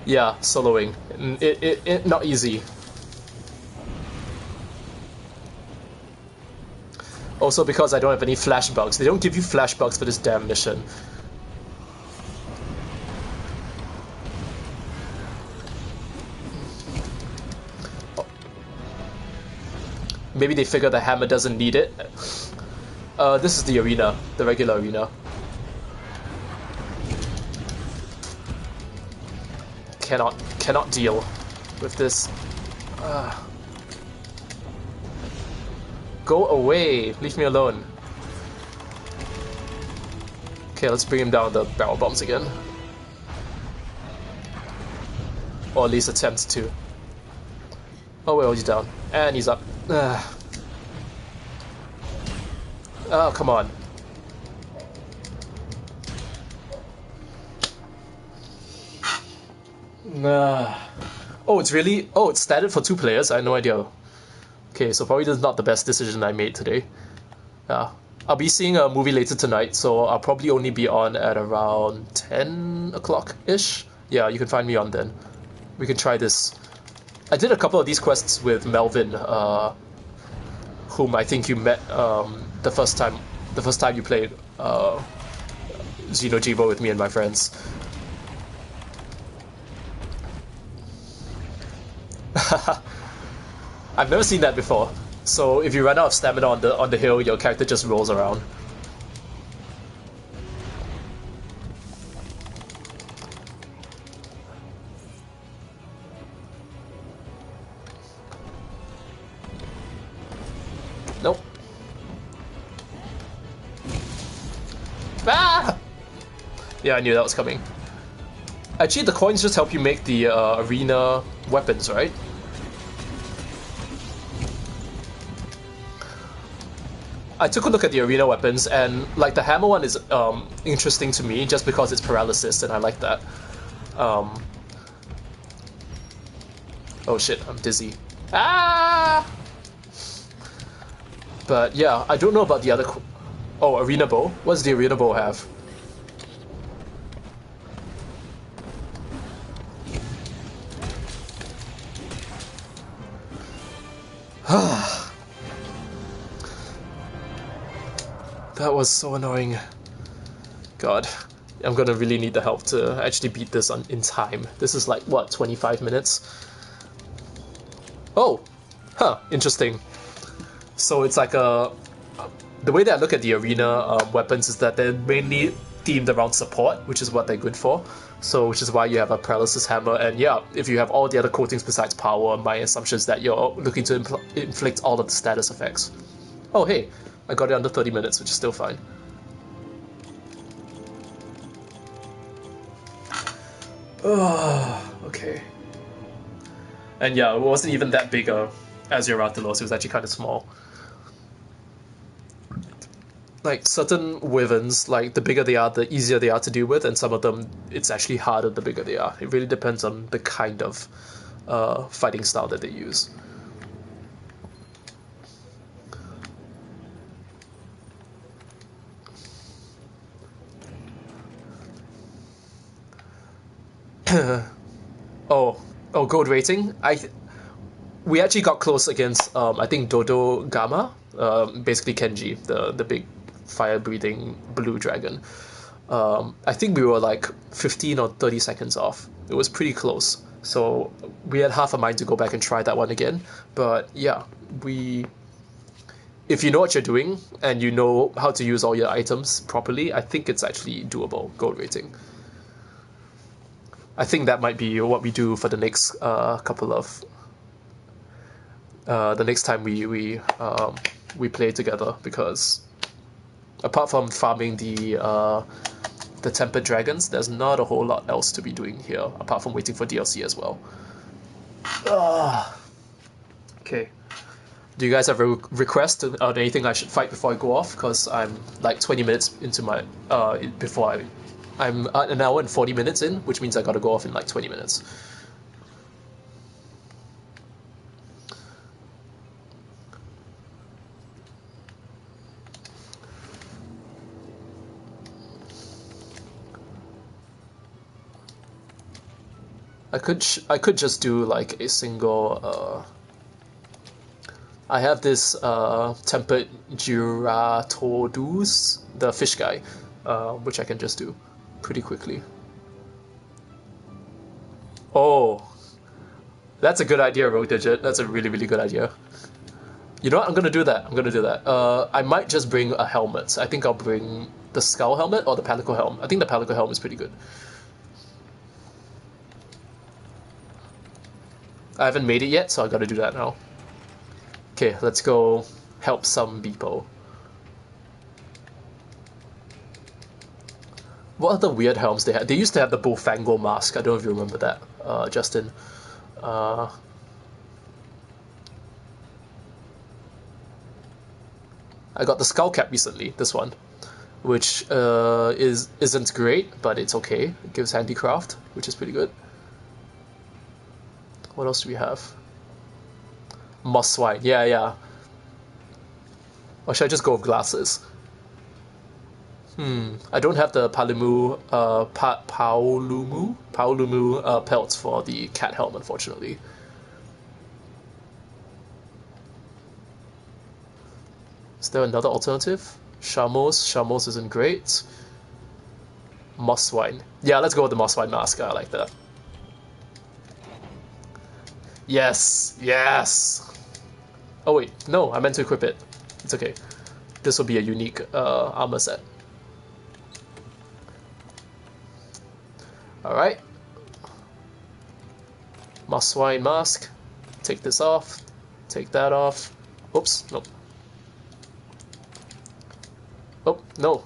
Yeah, soloing. It not easy. Also because I don't have any flash bugs. They don't give you flash bugs for this damn mission. Maybe they figure the hammer doesn't need it. This is the arena, the regular arena. Cannot deal with this. Go away, leave me alone. Okay, let's bring him down with the barrel bombs again. Or at least attempt to. Oh well, he's down. And he's up. Oh, come on. Oh, it's really... Oh, it's standard for 2 players? I had no idea. Okay, so probably this is not the best decision I made today. Yeah. I'll be seeing a movie later tonight, so I'll probably only be on at around 10 o'clock-ish. Yeah, you can find me on then. We can try this. I did a couple of these quests with Melvin, whom I think you met the first time you played Xeno'jiivo with me and my friends. I've never seen that before. So if you run out of stamina on the hill, your character just rolls around. Nope. Ah! Yeah, I knew that was coming. Actually, the coins just help you make the arena weapons, right? I took a look at the arena weapons, and like the hammer one is interesting to me just because it's paralysis, and I like that. Oh shit, I'm dizzy. Ah! But yeah, I don't know about the other. Oh, arena bow. What does the arena bow have? That was so annoying. God, I'm gonna really need the help to actually beat this in time. This is like, what, 25 minutes? Oh! Huh, interesting. So it's like the way that I look at the arena weapons is that they're mainly themed around support, which is what they're good for. So, which is why you have a paralysis hammer, and yeah, if you have all the other coatings besides power, my assumption is that you're looking to inflict all of the status effects. Oh hey, I got it under 30 minutes, which is still fine. Oh, okay. And yeah, it wasn't even that big as your Rathalos, it was actually kind of small. Like certain wyverns, like the bigger they are, the easier they are to deal with, and some of them it's actually harder the bigger they are. It really depends on the kind of fighting style that they use. Oh, oh, gold rating. We actually got close against I think Dodo Gama, basically Kenji, the big fire breathing blue dragon. I think we were like 15 or 30 seconds off. It was pretty close. So we had half a mind to go back and try that one again. But yeah, we if you know what you're doing and you know how to use all your items properly, I think it's actually doable gold rating. I think that might be what we do for the next couple of the next time we play together because apart from farming the tempered dragons, there's not a whole lot else to be doing here apart from waiting for DLC as well. Okay. Do you guys have a request on anything I should fight before I go off? Because I'm like 20 minutes into my before I'm an hour and 40 minutes in, which means I gotta go off in like 20 minutes. I could just do like a single. I have this tempered Giratodus, the fish guy, which I can just do pretty quickly. Oh, that's a good idea, Rogue Digit. That's a really good idea. You know what? I'm gonna do that. I'm gonna do that. I might just bring a helmet. I think I'll bring the skull helmet or the pelican helm. I think the pelican helm is pretty good. I haven't made it yet, so I gotta do that now. Okay, let's go help some people. What other weird helms they had? They used to have the Bullfango mask. I don't know if you remember that, Justin. Uh, I got the skull cap recently. This one, which isn't great, but it's okay. It gives handicraft, which is pretty good. What else do we have? Moss swine. Yeah, yeah. Or should I just go with glasses? I don't have the Paolumu pelts for the cat helm, unfortunately. Is there another alternative? Shamos. Shamos isn't great. Mosswine. Yeah, let's go with the Mosswine mask. I like that. Yes, yes. Oh wait, no, I meant to equip it. It's okay. This will be a unique armor set. All right. Mosswine mask. Take this off. Take that off. Oops, nope. Oh, no.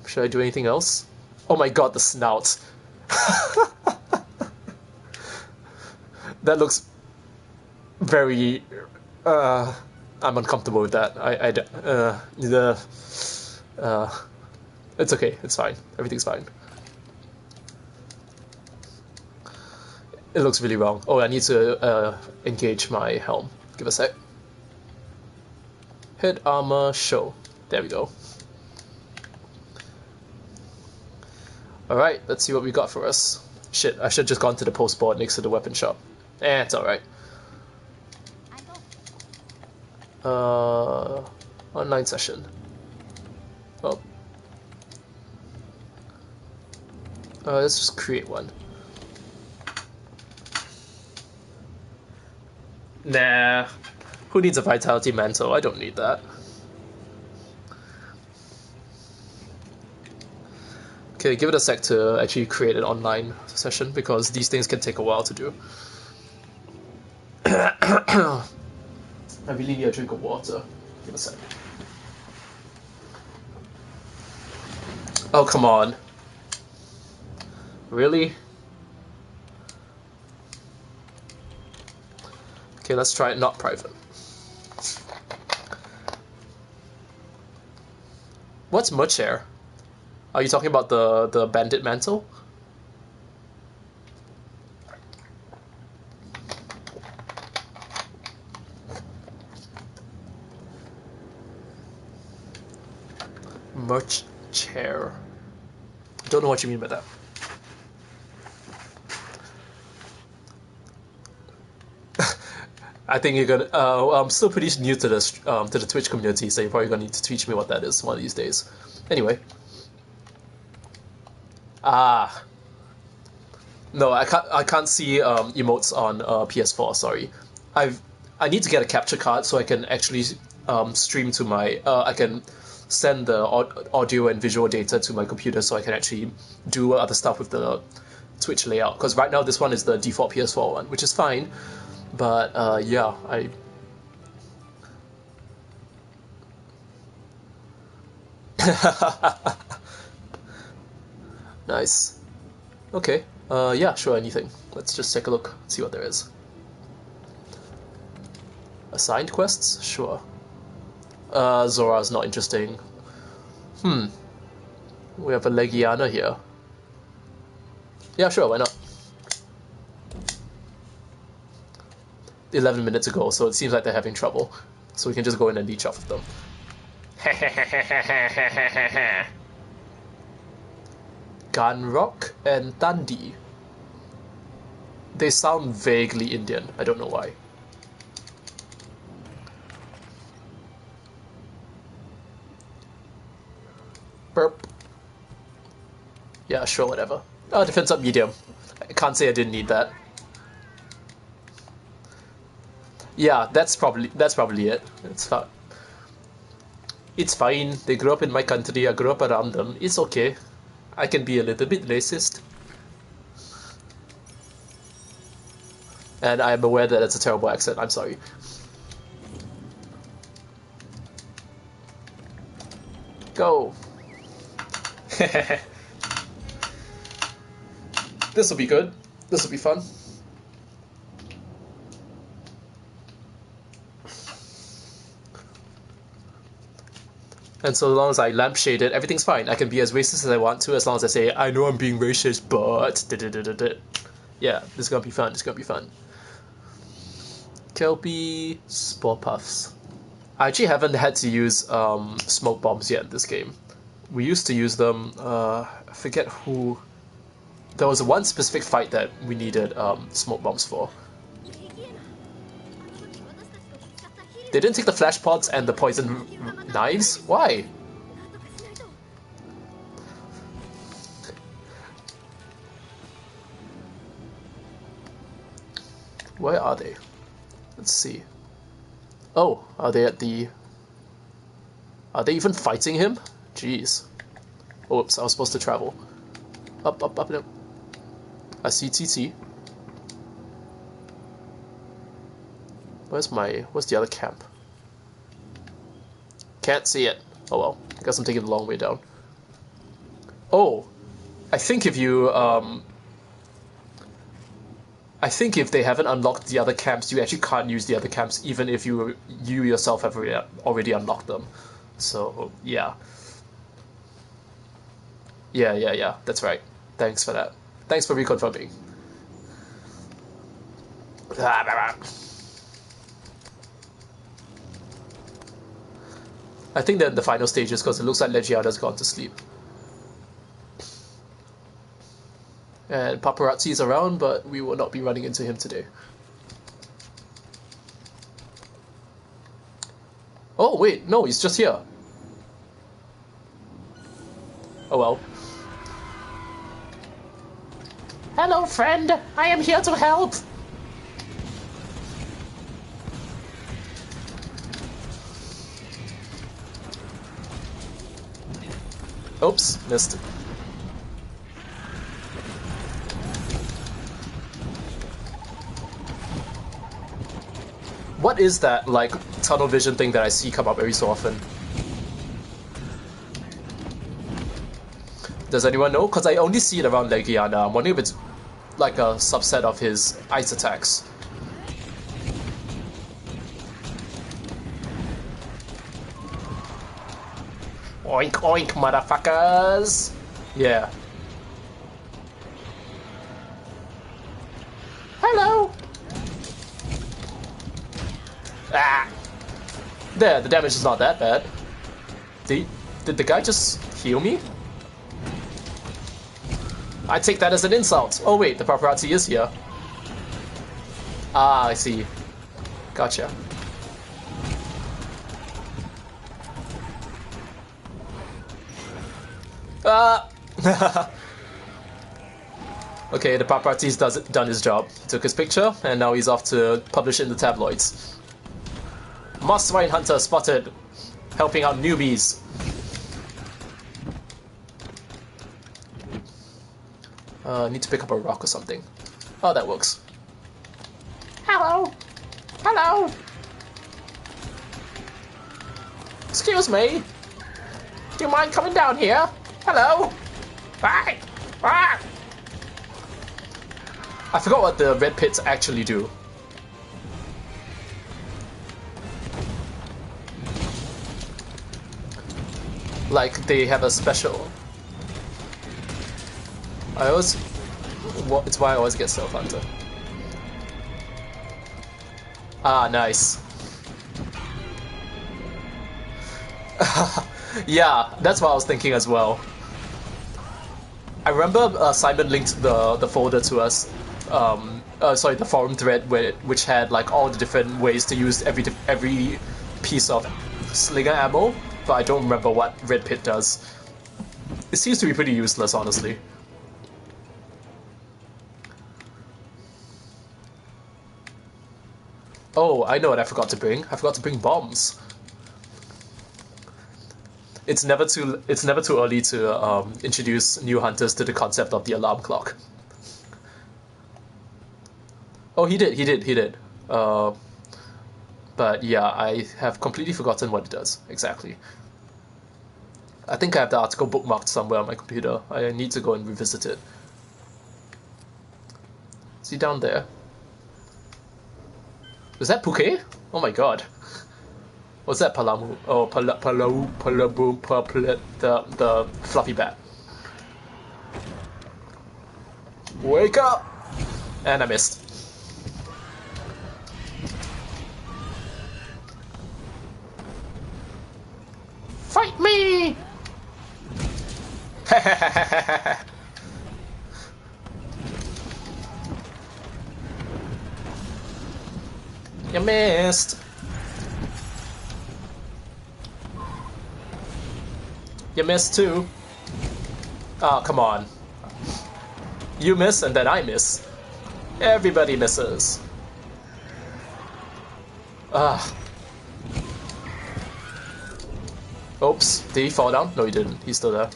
Should I do anything else? Oh my god, the snout. That looks very... I'm uncomfortable with that. It's okay, it's fine. Everything's fine. It looks really wrong. Oh, I need to engage my helm. Give a sec. Head armor show. There we go. Alright, let's see what we got for us. Shit, I should have just gone to the post board next to the weapon shop. It's alright. Online session. Oh. Let's just create one. Nah. Who needs a vitality mantle? I don't need that. Okay, give it a sec to actually create an online session because these things can take a while to do. I really need a drink of water. Give a sec. Oh, come on. Really? Okay, let's try it not private. What's Much Air? Are you talking about the bandit mantle? Merch chair. Don't know what you mean by that. I think you're gonna. I'm still pretty new to this to the Twitch community, so you're probably gonna need to teach me what that is one of these days. Anyway. Ah. No, I can't see emotes on PS4. Sorry, I need to get a capture card so I can actually stream to my. I can send the audio and visual data to my computer so I can actually do other stuff with the Twitch layout. Because right now this one is the default PS4 one, which is fine. But yeah, I. Nice. Okay. Yeah, sure, anything. Let's just take a look, see what there is. Assigned quests? Sure. Zora's not interesting. We have a Legiana here. Yeah, sure, why not? 11 minutes ago, so it seems like they're having trouble. So we can just go in and leech off of them. Ganrock and Dundee. They sound vaguely Indian. I don't know why. Burp. Yeah, sure, whatever. Oh, defense up medium. I can't say I didn't need that. Yeah, that's probably it. It's fine. It's fine. They grew up in my country. I grew up around them. It's okay. I can be a little bit racist. And I am aware that it's a terrible accent. I'm sorry. Go. This will be good. This will be fun. And so long as I lampshade it, everything's fine. I can be as racist as I want to, as long as I say, I know I'm being racist, but... Yeah, this is gonna be fun. This is gonna be fun. Kelpie Spore Puffs. I actually haven't had to use smoke bombs yet in this game. We used to use them, I forget who... There was one specific fight that we needed smoke bombs for. They didn't take the flash pods and the poison knives? Why? Where are they? Let's see. Oh, are they at the... Are they even fighting him? Jeez. Oops, I was supposed to travel. Up, up, up, up. I see TT. Where's the other camp? Can't see it. Oh well, I guess I'm taking the long way down. Oh, I think if you, I think if they haven't unlocked the other camps, you actually can't use the other camps, even if you yourself have already unlocked them. So, yeah. Yeah, that's right. Thanks for that. Thanks for reconfirming. I think they're in the final stages because it looks like Legiana's gone to sleep. And Paparazzi is around, but we will not be running into him today. Oh, wait, no, he's just here. Oh well. Hello, friend. I am here to help. Oops, missed. What is that, like, tunnel vision thing that I see come up every so often? Does anyone know? Because I only see it around Legiana. I'm wondering if it's like a subset of his ice attacks. Oink oink, motherfuckers! Yeah. Hello! Ah! There, the damage is not that bad. Did the guy just heal me? I take that as an insult. Oh wait, the paparazzi is here. Ah, I see. Gotcha. Ah! Okay, the paparazzi's done his job. He took his picture, and now he's off to publish it in the tabloids. Moss Swine Hunter spotted, helping out newbies. Need to pick up a rock or something. Oh, that works. Hello! Hello! Excuse me? Do you mind coming down here? Hello? Bye! Ah! I forgot what the red pits actually do. Like, they have a special... It's why I always get Stealth Hunter. Ah, nice. Yeah, that's what I was thinking as well. I remember Simon linked the folder to us. Sorry, the forum thread which had like all the different ways to use every piece of slinger ammo, but I don't remember what Red Pit does. It seems to be pretty useless, honestly. Oh, I know what I forgot to bring. I forgot to bring bombs. It's never too early to introduce new hunters to the concept of the alarm clock. Oh, he did. But yeah, I have completely forgotten what it does exactly. I think I have the article bookmarked somewhere on my computer. I need to go and revisit it. Is he down there? Is that Puke? Oh my god. What's that, Palamu? Oh, the fluffy bat. Wake up! And I missed. Fight me! You missed. You missed too. Oh, come on. You miss and then I miss. Everybody misses. Ah. Oops. Did he fall down? No, he didn't. He's still there.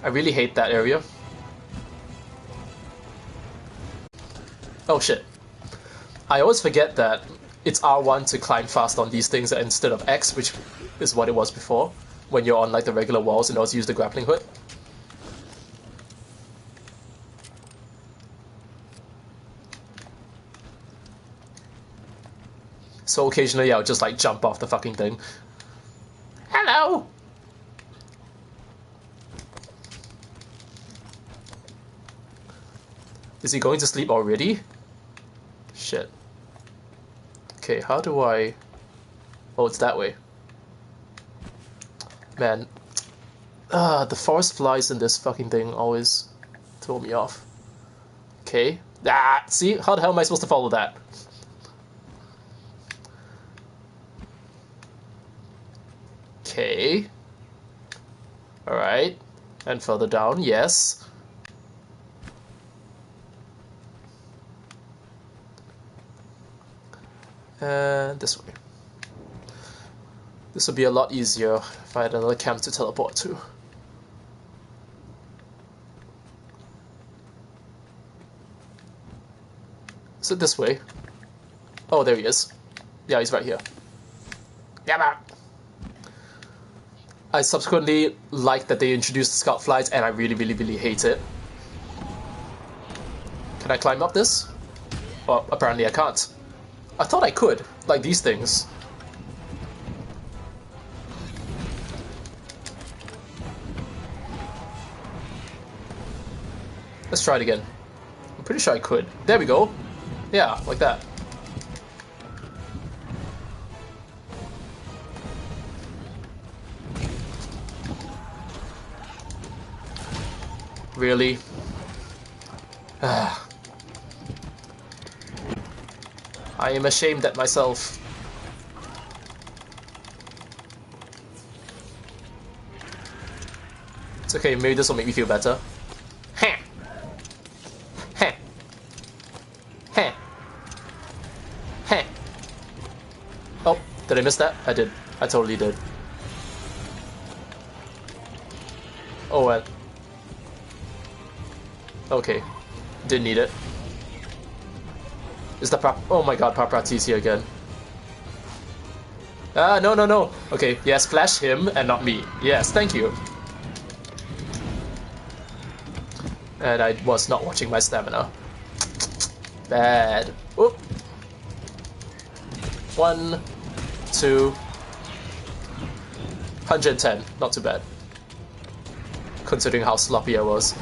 I really hate that area. Oh shit. I always forget that it's R1 to climb fast on these things instead of X, which is what it was before, when you're on like the regular walls and also use the grappling hook. So occasionally I'll just like jump off the fucking thing. Hello! Is he going to sleep already? Shit. Okay, how do I... Oh, it's that way. Man. The forest flies in this fucking thing always throw me off. Okay. Ah, see? How the hell am I supposed to follow that? Okay. Alright. And further down, yes. And this way. This would be a lot easier if I had another camp to teleport to. Is it this way? Oh, there he is. Yeah, he's right here. Yeah, I subsequently like that they introduced the scout flights, and I really hate it. Can I climb up this? Well, apparently I can't. I thought I could, like these things. Let's try it again. I'm pretty sure I could. There we go. Yeah, like that. Really? I am ashamed at myself. It's okay, maybe this will make me feel better. Heh. Heh. Heh. Heh. Oh, did I miss that? I did. I totally did. Oh well. Okay. Didn't need it. Is the oh my god, paparazzi's here again. Ah, no, no, no. Okay, yes, flash him and not me. Yes, thank you. And I was not watching my stamina. Bad. Oop. 1, 2, 110. Not too bad. Considering how sloppy I was.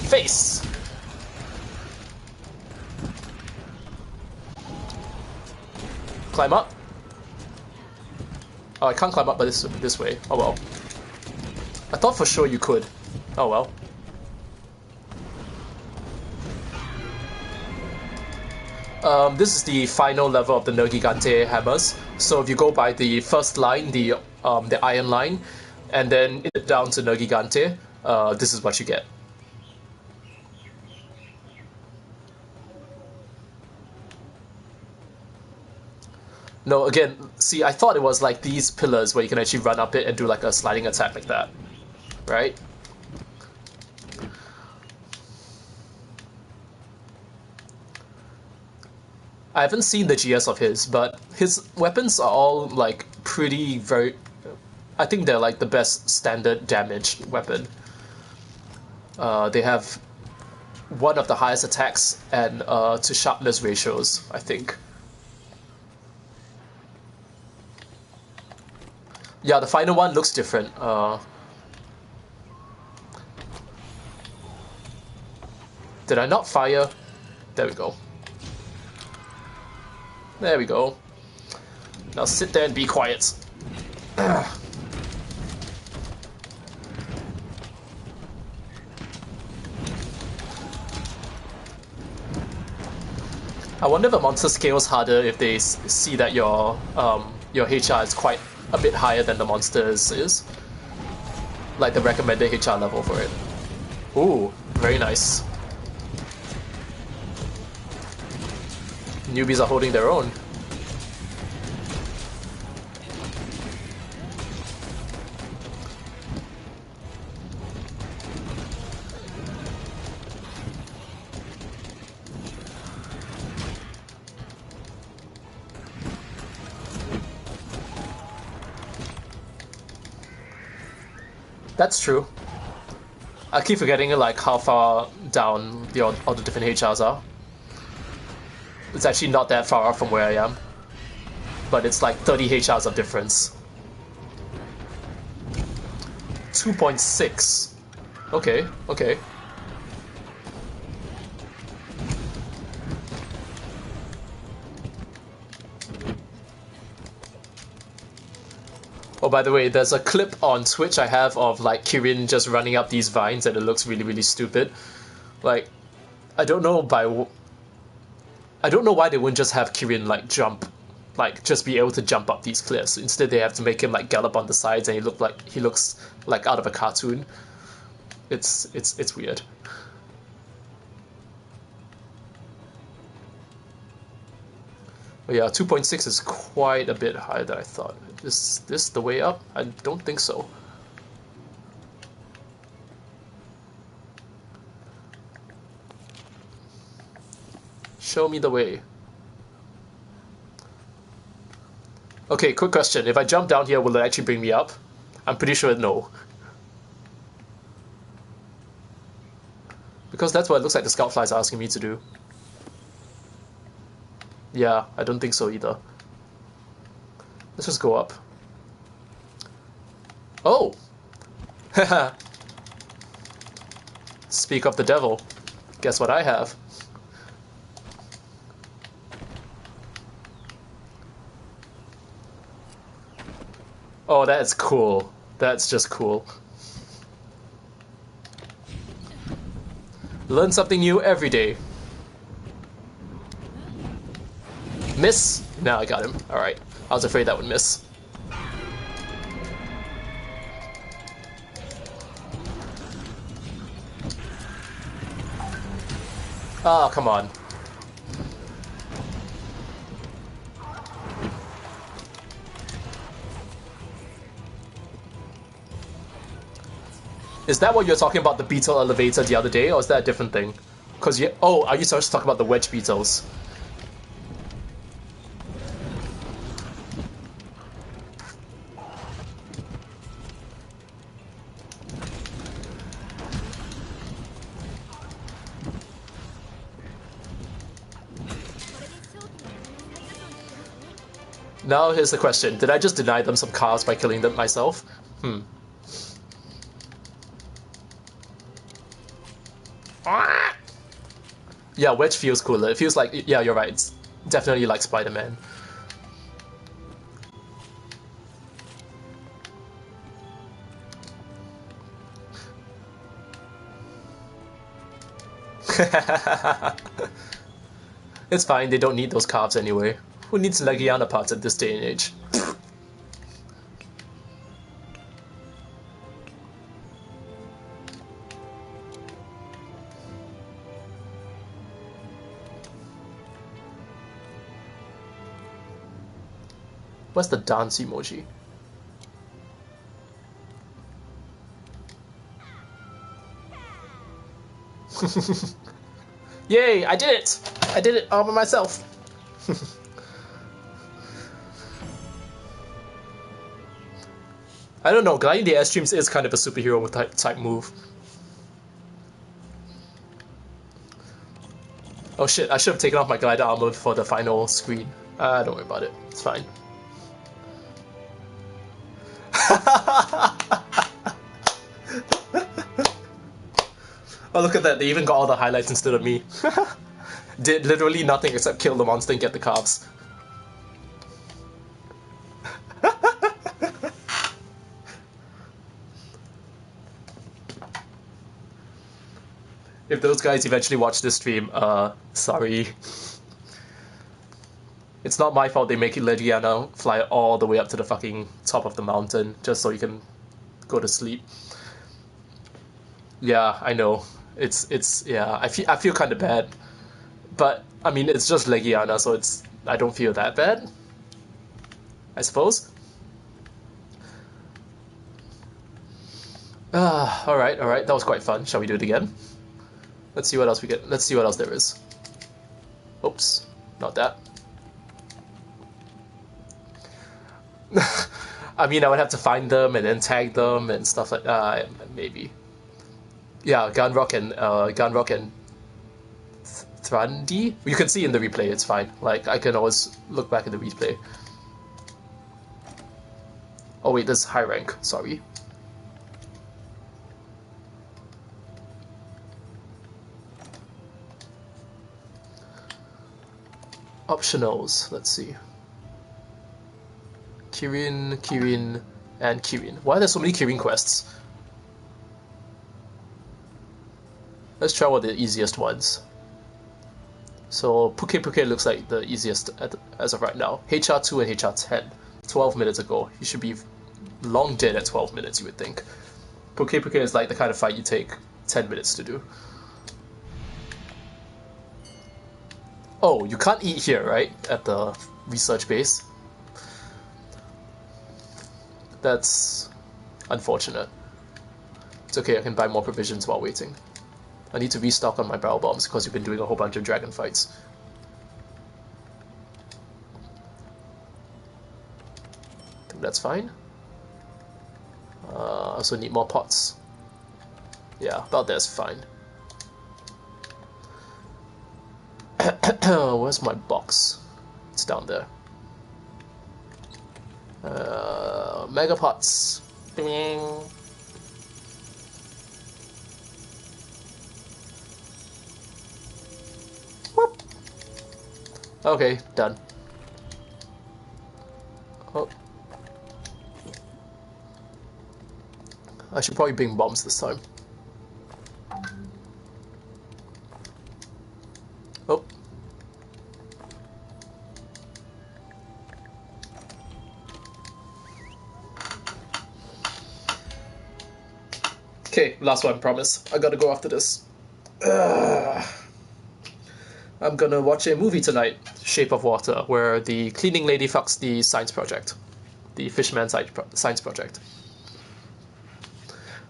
Face! Climb up. Oh, I can't climb up by this way. Oh well. I thought for sure you could. Oh well. This is the final level of the Nergigante hammers. So if you go by the first line, the iron line, and then it down to Nergigante, this is what you get. No, again, see, I thought it was like these pillars where you can actually run up it and do like a sliding attack like that, right? I haven't seen the GS of his, but his weapons are all like pretty very. I think they're like the best standard damage weapon. They have one of the highest attacks and to sharpness ratios, I think. Yeah, the final one looks different. Did I not fire? There we go. There we go. Now sit there and be quiet. I wonder if a monster scales harder if they see that your HR is quite a bit higher than the monster's is. Like the recommended HR level for it. Ooh, very nice. Newbies are holding their own. That's true. I keep forgetting like how far down all the different HRs are. It's actually not that far off from where I am. But it's like 30 HRs of difference. 2.6. Okay, okay. Oh, by the way, there's a clip on Twitch I have of like Kirin just running up these vines and it looks really, really stupid. Like, I don't know I don't know why they wouldn't just have Kirin like jump, like just be able to jump up these cliffs. Instead, they have to make him like gallop on the sides, and he looks like out of a cartoon. It's weird. But yeah, 2.6 is quite a bit higher than I thought. Is this the way up? I don't think so. Show me the way. Okay, quick question. If I jump down here, will it actually bring me up? I'm pretty sure no. Because that's what it looks like the scout flies are asking me to do. Yeah, I don't think so either. Let's just go up. Oh! Speak of the devil. Guess what I have? Oh, that's cool. That's just cool. Learn something new every day. Miss? No, I got him. Alright. I was afraid that would miss. Oh, come on. Is that what you're talking about, the beetle elevator the other day, or is that a different thing? Because you... Oh, are you supposed to talk about the wedge beetles? Now here's the question. Did I just deny them some cars by killing them myself? Yeah, Wedge feels cooler. It feels like... Yeah, you're right. It's definitely like Spider-Man. It's fine, they don't need those carbs anyway. Who needs Legiana parts at this day and age? What's the dance emoji? Yay, I did it! I did it all by myself. I don't know, gliding the airstreams is kind of a superhero type move. Oh shit, I should have taken off my glider armor for the final screen. Don't worry about it, it's fine. Oh, look at that, they even got all the highlights instead of me. Did literally nothing except kill the monster and get the carbs. If those guys eventually watch this stream, sorry. It's not my fault they make Legiana fly all the way up to the fucking top of the mountain just so you can go to sleep. Yeah, I know. Yeah, I feel kind of bad. But, I mean, it's just Legiana, so I don't feel that bad. I suppose. Alright, that was quite fun. Shall we do it again? Let's see what else we get. Let's see what else there is. Oops, not that. I mean, I would have to find them and then tag them and stuff like that. Maybe. Yeah, Gunrock and Thrandy? You can see in the replay, it's fine. Like, I can always look back at the replay. Oh wait, this is high rank, sorry. Optionals, let's see. Kirin, and Kirin. Why are there so many Kirin quests? Let's try one of the easiest ones. So, Puke looks like the easiest as of right now. HR2 and HR10. 12 minutes ago. You should be long dead at 12 minutes, you would think. Puke is like the kind of fight you take 10 minutes to do. Oh, you can't eat here, right? At the research base. That's unfortunate. It's okay, I can buy more provisions while waiting. I need to restock on my barrel bombs because you've been doing a whole bunch of dragon fights. I think that's fine. I also need more pots. Yeah, about that's fine. Where's my box? It's down there. Mega pots. Bing. Okay, done. Oh. I should probably bring bombs this time. Oh. Okay, last one, promise. I gotta go after this. I'm gonna watch a movie tonight, Shape of Water, where the cleaning lady fucks the science project. The Fishman science project.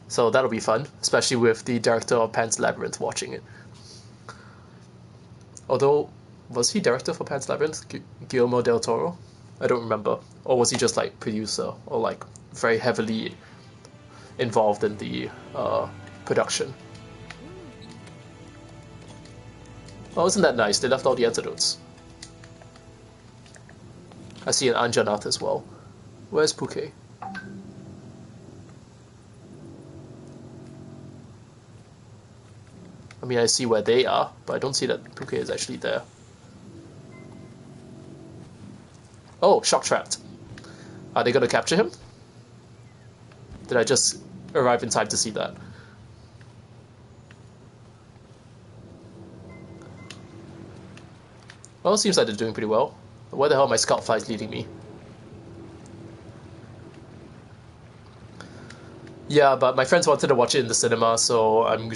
So that'll be fun, especially with the director of Pan's Labyrinth watching it. Although, was he director for Pan's Labyrinth? Guillermo del Toro? I don't remember. Or was he just like producer, or like very heavily involved in the production? Oh, isn't that nice? They left all the antidotes. I see an Anjanath as well. Where's Puke? I mean, I see where they are, but I don't see that Puke is actually there. Oh, shock trapped. Are they gonna capture him? Did I just arrive in time to see that? Well, it seems like they're doing pretty well. Where the hell are my scout flies leading me? Yeah, but my friends wanted to watch it in the cinema, so I'm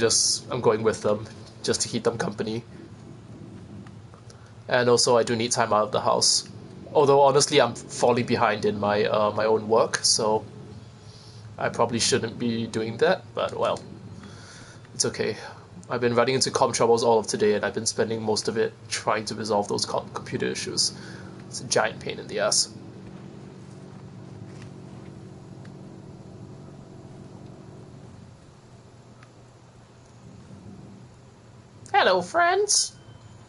going with them just to keep them company. And also, I do need time out of the house. Although honestly, I'm falling behind in my own work, so I probably shouldn't be doing that. But well, it's okay. I've been running into comm troubles all of today, and I've been spending most of it trying to resolve those computer issues. It's a giant pain in the ass. Hello, friends.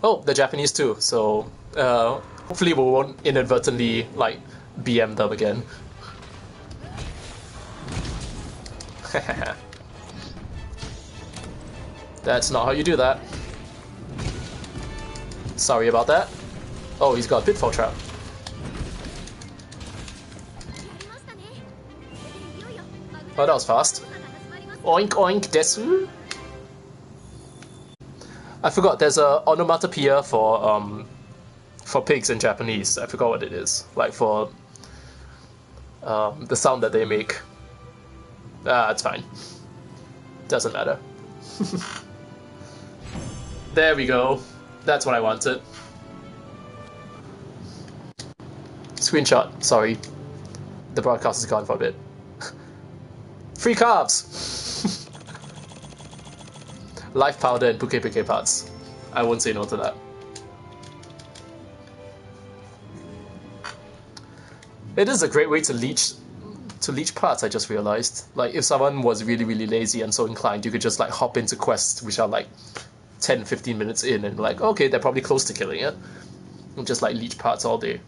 Oh, they're Japanese too, so hopefully we won't inadvertently like BM them again. That's not how you do that. Sorry about that. Oh, he's got a pitfall trap. Oh, that was fast. Oink oink desu. I forgot there's a onomatopoeia for pigs in Japanese. I forgot what it is. Like for the sound that they make. Ah, it's fine. Doesn't matter. There we go. That's what I wanted. Screenshot. Sorry. The broadcast is gone for a bit. Free carbs! Life powder and Puke parts. I won't say no to that. It is a great way to leech parts, I just realized. Like, if someone was really, really lazy and so inclined, you could just, like, hop into quests which are, like, 10, 15 minutes in and, like, okay, they're probably close to killing it. And just, like, leech parts all day.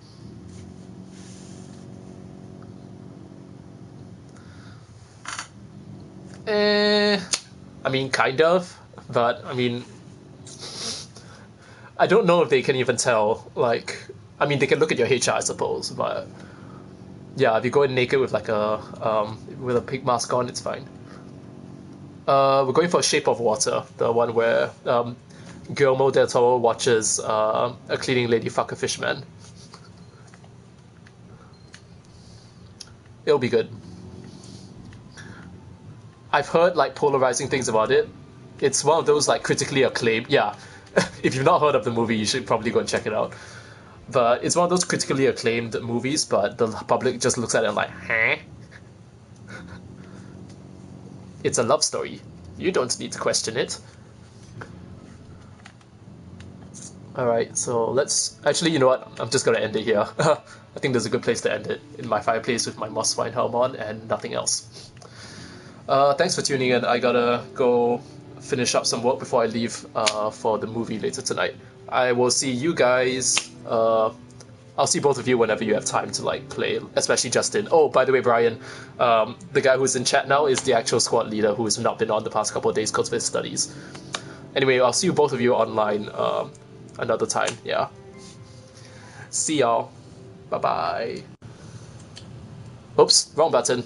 I mean, kind of. But, I mean... I don't know if they can even tell, like... I mean, they can look at your HR, I suppose, but... Yeah, if you go in naked with like with a pig mask on, it's fine. We're going for Shape of Water, the one where Guillermo del Toro watches a cleaning lady fuck a fishman. It'll be good. I've heard like polarizing things about it. It's one of those like critically acclaimed. Yeah, if you've not heard of the movie, you should probably go and check it out. But it's one of those critically acclaimed movies, but the public just looks at it and like, huh? It's a love story. You don't need to question it. Alright, so let's... Actually, you know what? I'm just gonna end it here. I think there's a good place to end it. In my fireplace with my moss vine helm on and nothing else. Thanks for tuning in. I gotta go finish up some work before I leave for the movie later tonight. I will see you guys... I'll see both of you whenever you have time to like play, especially Justin. Oh, by the way, Brian, the guy who's in chat now is the actual squad leader who has not been on the past couple of days because of his studies. Anyway, I'll see you both of you online another time. Yeah. See y'all. Bye bye. Oops, wrong button.